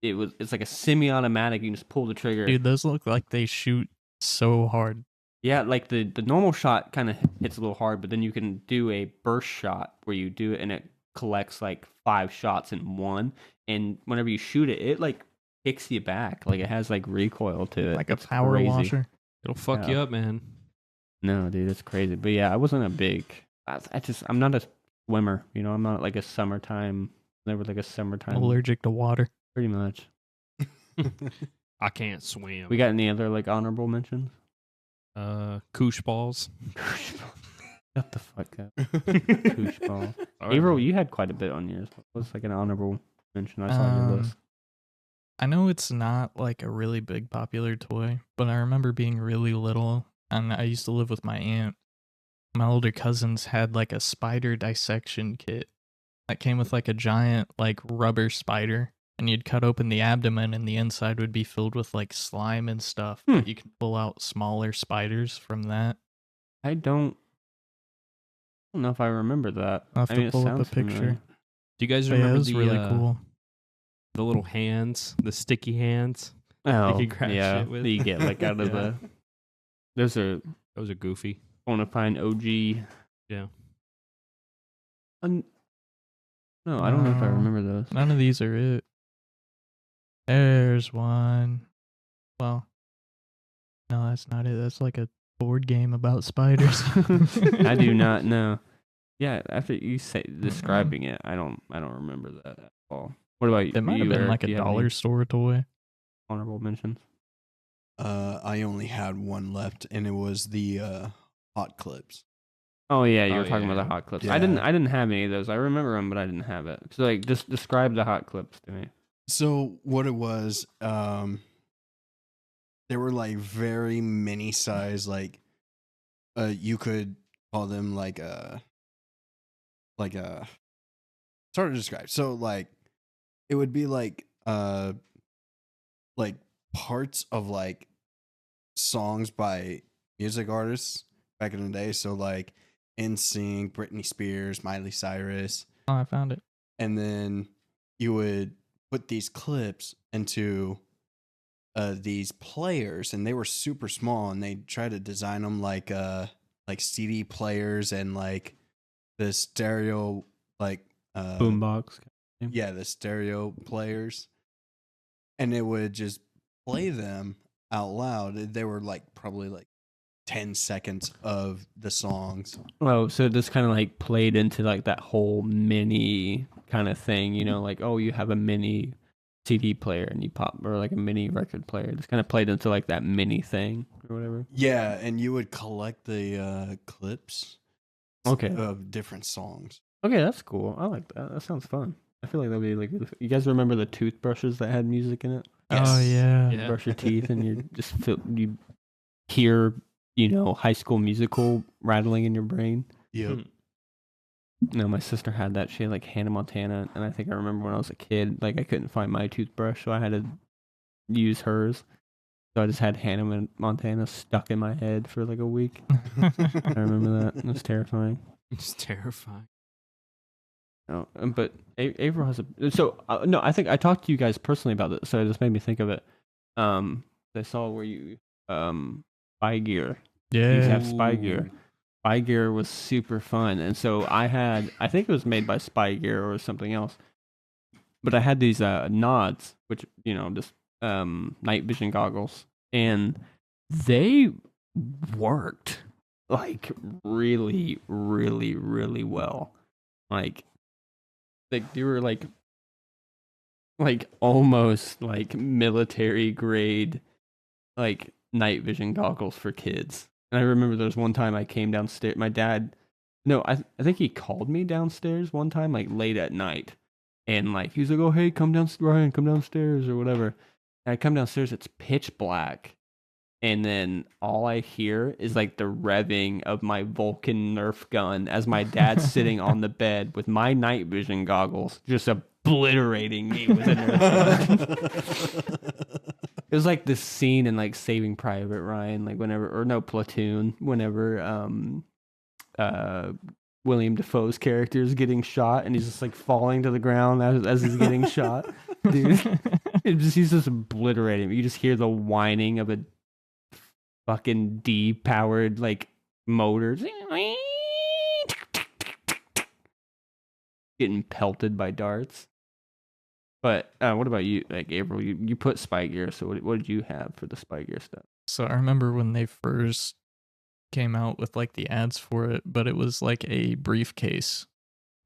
it's like a semi-automatic. You can just pull the trigger. Dude, those look like they shoot so hard. Yeah, like the normal shot kind of hits a little hard, but then you can do a burst shot where you do it and it collects like 5 shots in one. And whenever you shoot it, it like kicks you back. Like it has like recoil to it. Like a It's power crazy. washer. It'll fuck Yeah. you up, man. No, dude, it's crazy. But yeah, I wasn't a big. I'm not a swimmer. You know, I'm not like a summertime. Never like a summertime. I'm allergic to water. Pretty much. I can't swim. We got any other like honorable mentions? Koosh balls. Shut the fuck up. Koosh ball. April, you had quite a bit on yours. What was like an honorable mention I saw on your list? I know it's not like a really big popular toy, but I remember being really little and I used to live with my aunt. My older cousins had like a spider dissection kit that came with like a giant like rubber spider, and you'd cut open the abdomen and the inside would be filled with like slime and stuff. Hmm. But you could pull out smaller spiders from that. I don't know if I remember that. I'll have I to mean, it pull up a sounds picture. familiar. Do you guys But yeah, it remember was really cool. the little hands, the sticky hands? Oh, you grab yeah. shit with. That you get like out of Yeah. the. Those are Those are goofy. want to find OG. Yeah. No, I don't know if I No. remember those. None of these are it. There's one. Well, no, that's not it. That's like a board game about spiders. I do not know. Yeah, after you say describing it, I don't remember that at all. What about you? It might have been Eric? like Do a you have any dollar store toy. honorable mentions. I only had one left, and it was the Hot Clips. Oh yeah, you Oh, were talking yeah. about the hot clips. Yeah. I didn't have any of those. I remember them, but I didn't have it. So like, just describe the hot clips to me. So what it was, they were like very mini size, like you could call them like a it's hard to describe. So like it would be like parts of like songs by music artists back in the day. So like NSYNC, Britney Spears, Miley Cyrus, Oh, I found it. and then you would put these clips into these players, and they were super small, and they tried to design them like CD players and like the stereo Boombox. yeah, the stereo players, and it would just play them out loud. They were like probably like 10 seconds of the songs. Oh, so this kind of like played into like that whole mini kind of thing, you know, like, oh, you have a mini CD player and you pop, or like a mini record player. It's kind of played into like that mini thing or whatever. Yeah, and you would collect the clips Okay. of different songs. Okay, that's cool. I like that. That sounds fun. I feel like that'd be like, you guys remember the toothbrushes that had music in it? Oh yeah. Yeah. Brush your teeth and you just feel, you hear, you know, High School Musical rattling in your brain. Yep. No, my sister had that. She had like Hannah Montana, and I think I remember when I was a kid, like I couldn't find my toothbrush, so I had to use hers. So I just had Hannah Montana stuck in my head for like a week. I remember that. It was terrifying. It's terrifying. No, but April has a. So no, I think I talked to you guys personally about this, so it just made me think of it. I saw where you Spy Gear. You have Yeah. Spy Gear. Spy Gear was super fun, and so I think it was made by Spy Gear or something else, but I had these nods, which, you know, just night vision goggles, and they worked like really, really, really well. Like they were like almost like military grade, like night vision goggles for kids. And I remember there was one time I came downstairs. My dad, no, I think he called me downstairs one time, like late at night, and like he was like, "Oh, hey, come downstairs, Ryan, come downstairs," or whatever. And I come downstairs, it's pitch black, and then all I hear is like the revving of my Vulcan Nerf gun as my dad's sitting on the bed with my night vision goggles, just obliterating me with a Nerf gun. It was like this scene in like Saving Private Ryan, like Platoon, whenever William Dafoe's character is getting shot and he's just like falling to the ground as he's getting shot. Dude, he's just obliterating. You just hear the whining of a fucking D-powered like motor getting pelted by darts. But what about you, like April? You put Spy Gear, so what did you have for the Spy Gear stuff? So I remember when they first came out with like the ads for it, but it was like a briefcase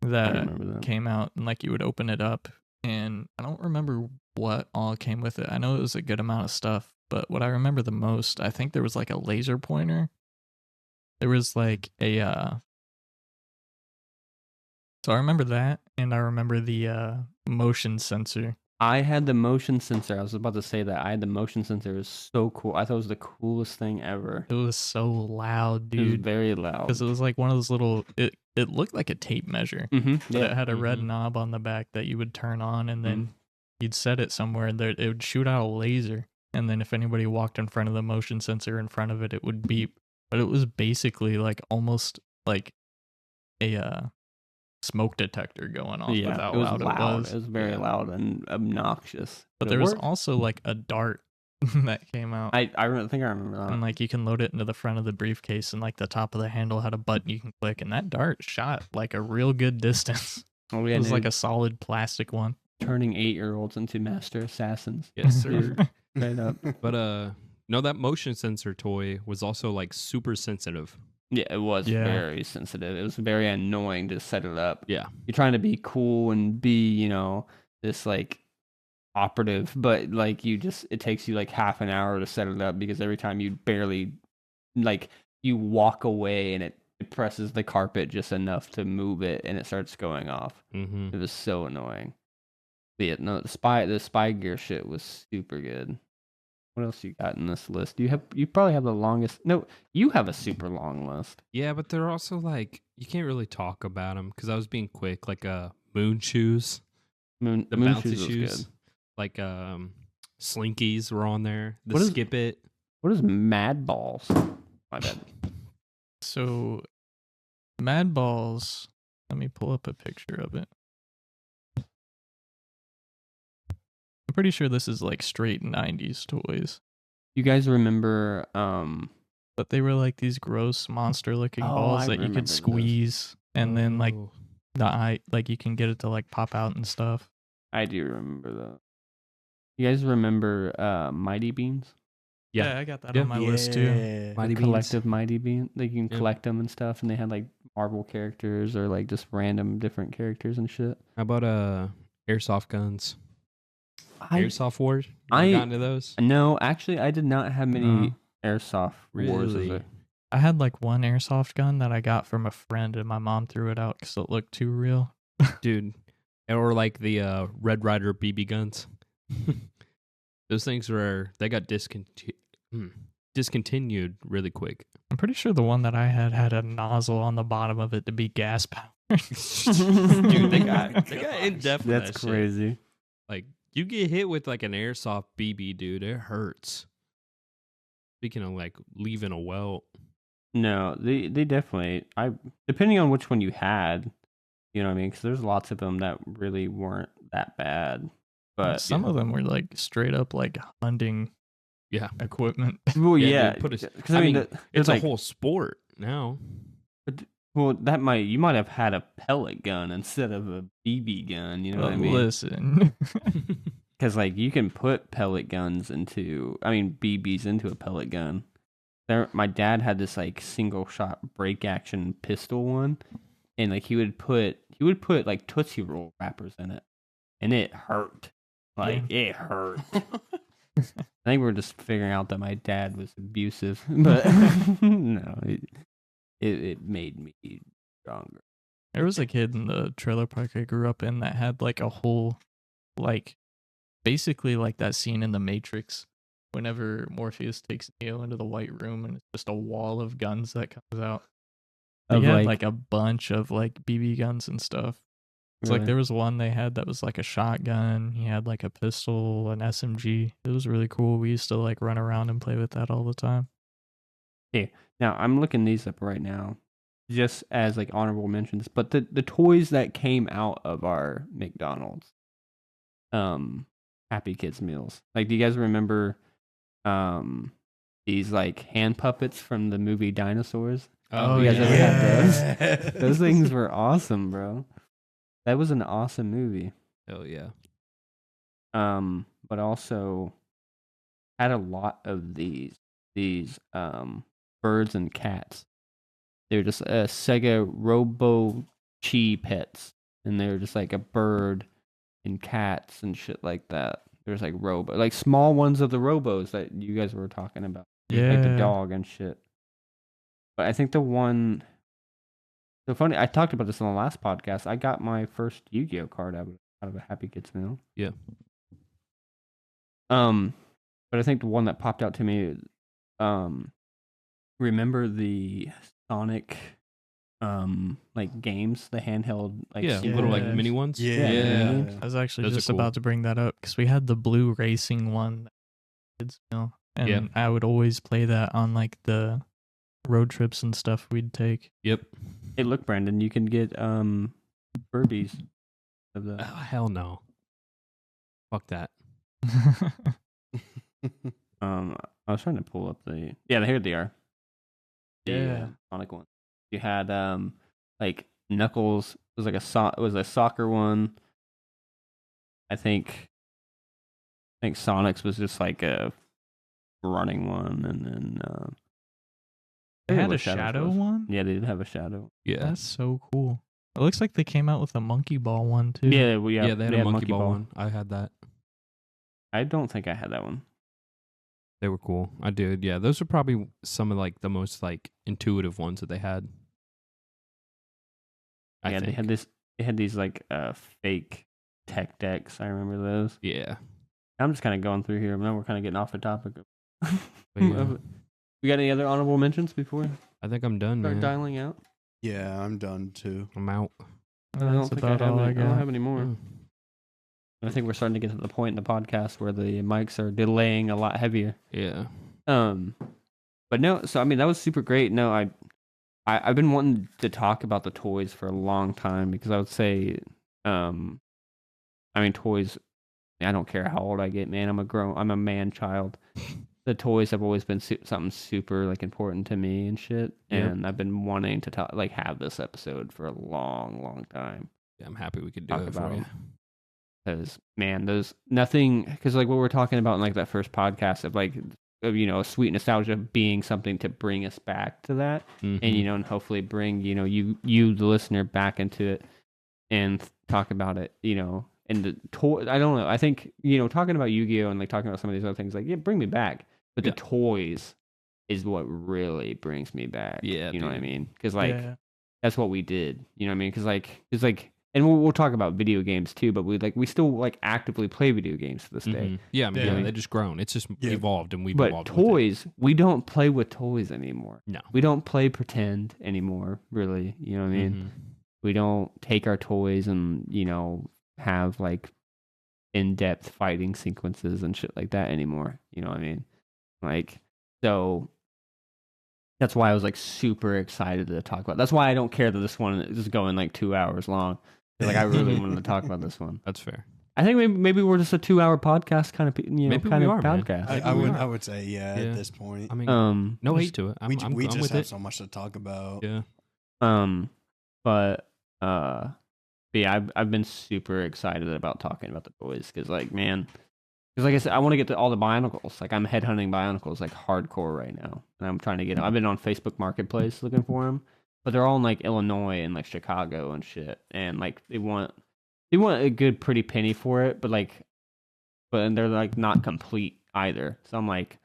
I that remember that. came out, and like you would open it up, and I don't remember what all came with it. I know it was a good amount of stuff, but what I remember the most, I think there was like a laser pointer. There was like a so I remember that, and I remember the motion sensor. I had the motion sensor. I was about to say that. I had the motion sensor. It was so cool. I thought it was the coolest thing ever. It was so loud, It was dude. very loud. Because it was like one of those little. It looked like a tape measure, Mm-hmm. but it had a red Mhm. knob on the back that you would turn on, and then you'd set it somewhere, and there it would shoot out a laser. And then if anybody walked in front of the motion sensor in front of it, it would beep. But it was basically like almost like a smoke detector going off with Yeah, how it was loud loud. it was. It was very Yeah. loud and obnoxious. But it there was worked. also like a dart that came out. I think I remember that. And like you can load it into the front of the briefcase, and like the top of the handle had a button you can click, and that dart shot like a real good distance. Oh, yeah, It was like dude, a solid plastic one. turning 8-year-olds into master assassins. Yes, sir. Dude, straight up. But no, that motion sensor toy was also like super sensitive. Yeah, it was Yeah. very sensitive. It was very annoying to set it up. Yeah. You're trying to be cool and be, you know, this like operative, but like it takes you like half an hour to set it up because every time you barely like you walk away and it presses the carpet just enough to move it and it starts going off. Mm-hmm. It was so annoying. But yeah, no, the spy gear shit was super good. What else you got in this list? You probably have the longest. No, you have a super long list. Yeah, but they're also like you can't really talk about them because I was being quick. Like moon shoes, the Moon bouncy Shoes was shoes, good. like slinkies were on there. The What is- skip it. What is Mad Balls? My bad. So, Mad Balls. Let me pull up a picture of it. I'm pretty sure this is like straight 90s toys. You guys remember? But they were like these gross monster looking balls I that you remember could those. squeeze and then like Oh. the eye, like you can get it to like pop out and stuff. I do remember that. You guys remember Mighty Beans? Yeah. I got that Yeah. on my list too. Yeah. Mighty The Beans. collective Mighty Bean. Like you can Yeah. collect them and stuff, and they had like Marvel characters or like just random different characters and shit. How about airsoft guns? I Airsoft wars. You I- ever got into those? no, actually, I did not have many No. airsoft wars. Really? I had like one airsoft gun that I got from a friend and my mom threw it out because it looked too real. Dude, or like the Red Ryder BB guns. Those things they got discontinued really quick. I'm pretty sure the one that I had a nozzle on the bottom of it to be gas powered. Dude, they got in depth. That's with that shit. crazy. Like you get hit with like an airsoft BB, dude, it hurts. Speaking of like leaving a welt. No, they definitely. Depending on which one you had, you know what I mean? Because there's lots of them that really weren't that bad. But some of them were like straight up like hunting Yeah, equipment. well, Yeah, yeah, dude, put a- because I I mean, mean, there's it's like a whole sport now. well, you might have had a pellet gun instead of a BB gun. You know what I mean? Listen, Because like you can put pellet guns BBs into a pellet gun. My dad had this like single shot break action pistol one, and like he would put like Tootsie Roll wrappers in it, and it hurt. Like it hurt. I think we're just figuring out that my dad was abusive, but no, it made me stronger. there was a kid in the trailer park I grew up in that had like a whole, like, basically like that scene in The Matrix whenever Morpheus takes Neo into the white room and it's just a wall of guns that comes out. They Of, had like- like a bunch of like BB guns and stuff. It's like Really? there was one they had that was like a shotgun. He had like a pistol, an SMG. It was really cool. We used to like run around and play with that all the time. Now I'm looking these up right now, just as like honorable mentions. But the toys that came out of our McDonald's, Happy Kids meals. Like, do you guys remember, these like hand puppets from the movie Dinosaurs? Oh, you guys ever had Yeah. Those things were awesome, bro. That was an awesome movie. Hell yeah. But also had a lot of these birds and cats. They're just Sega Robo Chi pets, and they're just like a bird and cats and shit like that. There's like like small ones of the robos that you guys were talking about, like the Yeah. dog and shit. But I think the one. So funny, I talked about this on the last podcast. I got my first Yu-Gi-Oh card out of a Happy Kids meal. Yeah. But I think the one that popped out to me, remember the Sonic, like games, the handheld, like Yeah, Super little like Yes. mini ones. Yeah. I was actually Those are just cool. about to bring that up because we had the blue racing one, kids meal, and Yeah. I would always play that on like the road trips and stuff we'd take. Yep. Hey, look, Brandon, you can get Furbies of Oh, the. hell no. Fuck that. I was trying to pull up the. Yeah, here they are. The Yeah. Sonic one. You had like Knuckles. It was like it was a soccer one. I think Sonic's was just like a running one, and then They I forget had what a Shadow's shadow was. one. Yeah, they did have a shadow. Yeah. That's so cool. It looks like they came out with a monkey ball one too. Yeah, Yeah, they had a had monkey ball one. I had that. I don't think I had that one. They were cool. I did. Yeah, those are probably some of like the most like intuitive ones that they had. I Yeah, think. They had these like fake tech decks. I remember those. Yeah. I'm just kind of going through here. Now we're kind of getting off the topic. But yeah, We got any other honorable mentions before we I think I'm done, start man. dialing out? Yeah, I'm done too. I'm out. I don't That's think about all I I don't got. have any more. Mm. I think we're starting to get to the point in the podcast where the mics are delaying a lot heavier. Yeah. But no, so I mean that was super great. No, I've been wanting to talk about the toys for a long time because I would say, I mean toys. I don't care how old I get, man. I'm a man child. The toys have always been something super like important to me and shit. Yep. And I've been wanting to talk, like have this episode for a long, long time. Yeah, I'm happy we could do Talk it about for you. 'em. Because man, those nothing. Because like what we're talking about in like that first podcast of like, a sweet nostalgia being something to bring us back to that, and Mhm. and hopefully bring you the listener back into it and talk about it. And the toy. I don't know. I think talking about Yu-Gi-Oh and like talking about some of these other things, like bring me back. But Yeah. the toys is what really brings me back. Yeah, you know what I dude. mean? Because like Yeah. that's what we did. You know what I mean? Because and we'll talk about video games too. But we still like actively play video games to this day. Mhm. Yeah, I mean, Yeah. yeah, they just grown. It's just Yeah. evolved, and we've But evolved with it. toys, we don't play with toys anymore. No. We don't play pretend anymore. Really, you know what I mean? Mhm. We don't take our toys and have like in-depth fighting sequences and shit like that anymore. You know what I mean? Like, so that's why I was like super excited to talk about. That's why I don't care that this one is going like 2 hours long. 'Cause, like I really wanted to talk about this one. That's fair. I think maybe we're just a 2-hour podcast kind of Maybe kind we of are, man. podcast. Maybe I we would are. I would say yeah, Yeah. at this point. I mean, no just- hate to it. I'm, we I'm, we I'm just with have it. so much to talk about. Yeah. But yeah, I've been super excited about talking about the toys because like man, because like I said, I want to get to all the Bionicles. Like I'm headhunting Bionicles like hardcore right now, and I'm trying to get them. I've been on Facebook Marketplace looking for them, but they're all in like Illinois and like Chicago and shit, and like they want a good pretty penny for it, but they're like not complete either. So I'm like,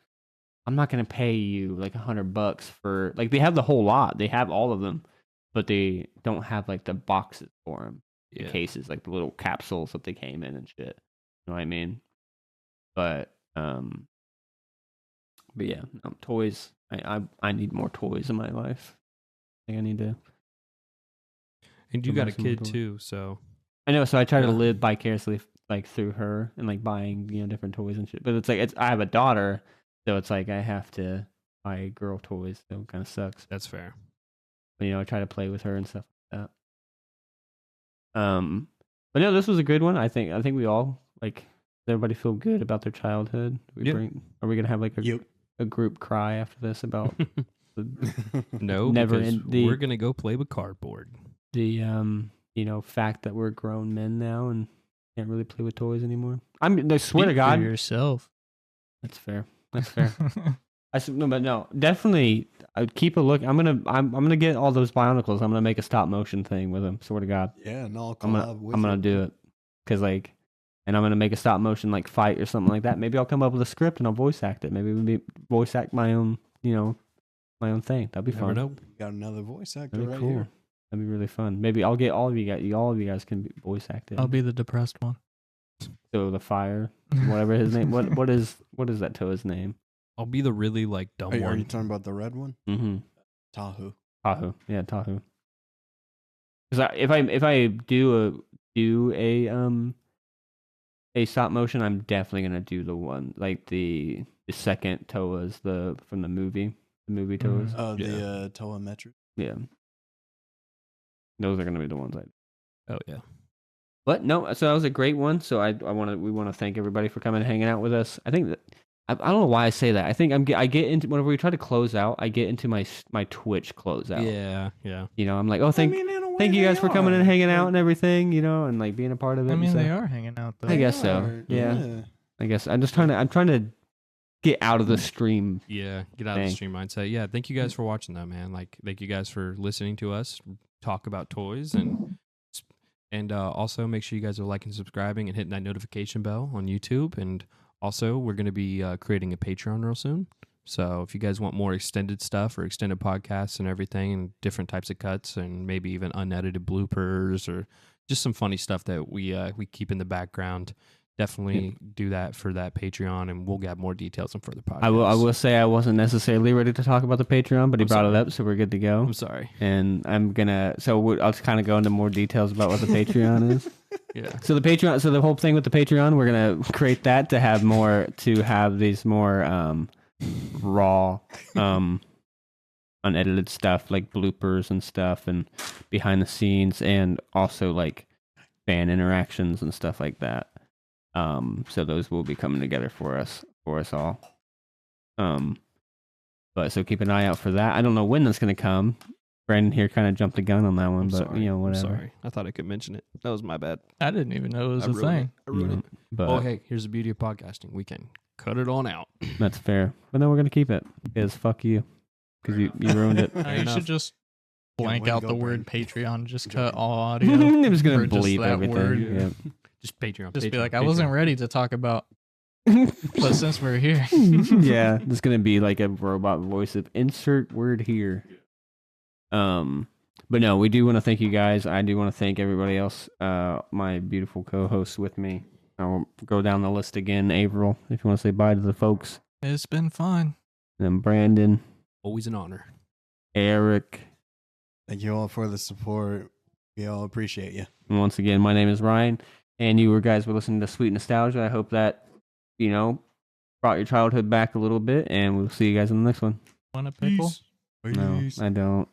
I'm not gonna pay you like $100 for like they have the whole lot, they have all of them, but they don't have like the boxes for them, the Yeah. cases, like the little capsules that they came in and shit. You know what I mean? But yeah, no, toys. I need more toys in my life. I think I need to. And you Go got buy a some more kid toys. too, so I know, so I try to Yeah. live vicariously like through her and like buying different toys and shit. But it's like I have a daughter, so it's like I have to buy girl toys. So it kind of sucks. that's fair. But I try to play with her and stuff like that. But no, this was a good one. I think we all like. Does everybody feel good about their childhood? Yeah. Are we gonna have like Yep. a group cry after this about No, Never because in the- we're gonna go play with cardboard. the fact that we're grown men now and can't really play with toys anymore? I swear to Speak God, for yourself. that's fair. That's fair. No, definitely. I keep a look. I'm gonna get all those Bionicles. I'm gonna make a stop motion thing with them. Swear to God, Yeah, no, I'll I'm collab with gonna you. do it because like, and I'm gonna make a stop motion like fight or something like that. Maybe I'll come up with a script and I'll voice act it. Maybe we'll voice act my own my own thing. That'd be Never fun. know. You got another voice actor That'd be right cool. here. That'd be really fun. Maybe I'll get all of you guys. All of you guys can voice act it. I'll be the depressed one. So the fire, whatever his name. What is that Toa's name? I'll be the really like dumb Are you one. talking about the red one? Mm-hmm. Tahoe. Tahoe. Yeah, Tahoe. Because if I do a stop motion, I'm definitely gonna do the one like the second Toa's from the movie Toa's. Oh, Yeah. the Toa Metric. Yeah, those are gonna be the ones I. Oh yeah. But no, so that was a great one. So we want to thank everybody for coming and hanging out with us. I think that I don't know why I say that. I think I get into whenever we try to close out, I get into my Twitch closeout. Yeah, yeah. I'm like, oh, thank in a way you they guys for coming and are. hanging out Like, and everything, and like being a part of it. I and mean, stuff. they are hanging out though. I guess they so. are, Yeah. I guess I'm trying to get out of the stream. Yeah, get out of the Dang. stream mindset. Yeah, thank you guys for watching that, man. Like, thank you guys for listening to us talk about toys, and And also make sure you guys are liking, subscribing, and hitting that notification bell on YouTube. And also, we're going to be creating a Patreon real soon. So if you guys want more extended stuff or extended podcasts and everything and different types of cuts and maybe even unedited bloopers or just some funny stuff that we keep in the background, definitely do that for that Patreon, and we'll get more details on further podcasts. I will say I wasn't necessarily ready to talk about the Patreon, but he brought it up, so we're good to go. I'm sorry. And I'll just kind of go into more details about what the Patreon is. Yeah. So the whole thing with the Patreon, we're gonna create that to have these more raw, unedited stuff like bloopers and stuff, and behind the scenes, and also like fan interactions and stuff like that. So those will be coming together for us all. But so keep an eye out for that. I don't know when that's gonna come. Brandon here kind of jumped the gun on that one, but sorry. whatever. I'm sorry. I thought I could mention it. That was my bad. I didn't even know it was I a ruined thing. it. I ruined it. But Oh, hey, here's the beauty of podcasting. We can cut it on out. that's fair. But then we're gonna keep it because fuck you, because you ruined it. You enough. should just Yeah, blank way to out go, the word Brandon. Patreon. Just Good cut job. all audio. It was gonna for just bleep that everything. word. Yeah. Just Patreon. Just be Patreon, like, I wasn't Patreon. ready to talk about, but since we're here, Yeah, there's gonna be like a robot voice of insert word here. But no, we do want to thank you guys. I do want to thank everybody else, my beautiful co-hosts with me. I'll go down the list again. April, if you want to say bye to the folks. it's been fun. Then Brandon, Always an honor. Eric, Thank you all for the support. We all appreciate you. and once again, my name is Ryan, and you guys were listening to Sweet Nostalgia. I hope that, brought your childhood back a little bit, and we'll see you guys in the next one. Want a pickle? No, I don't.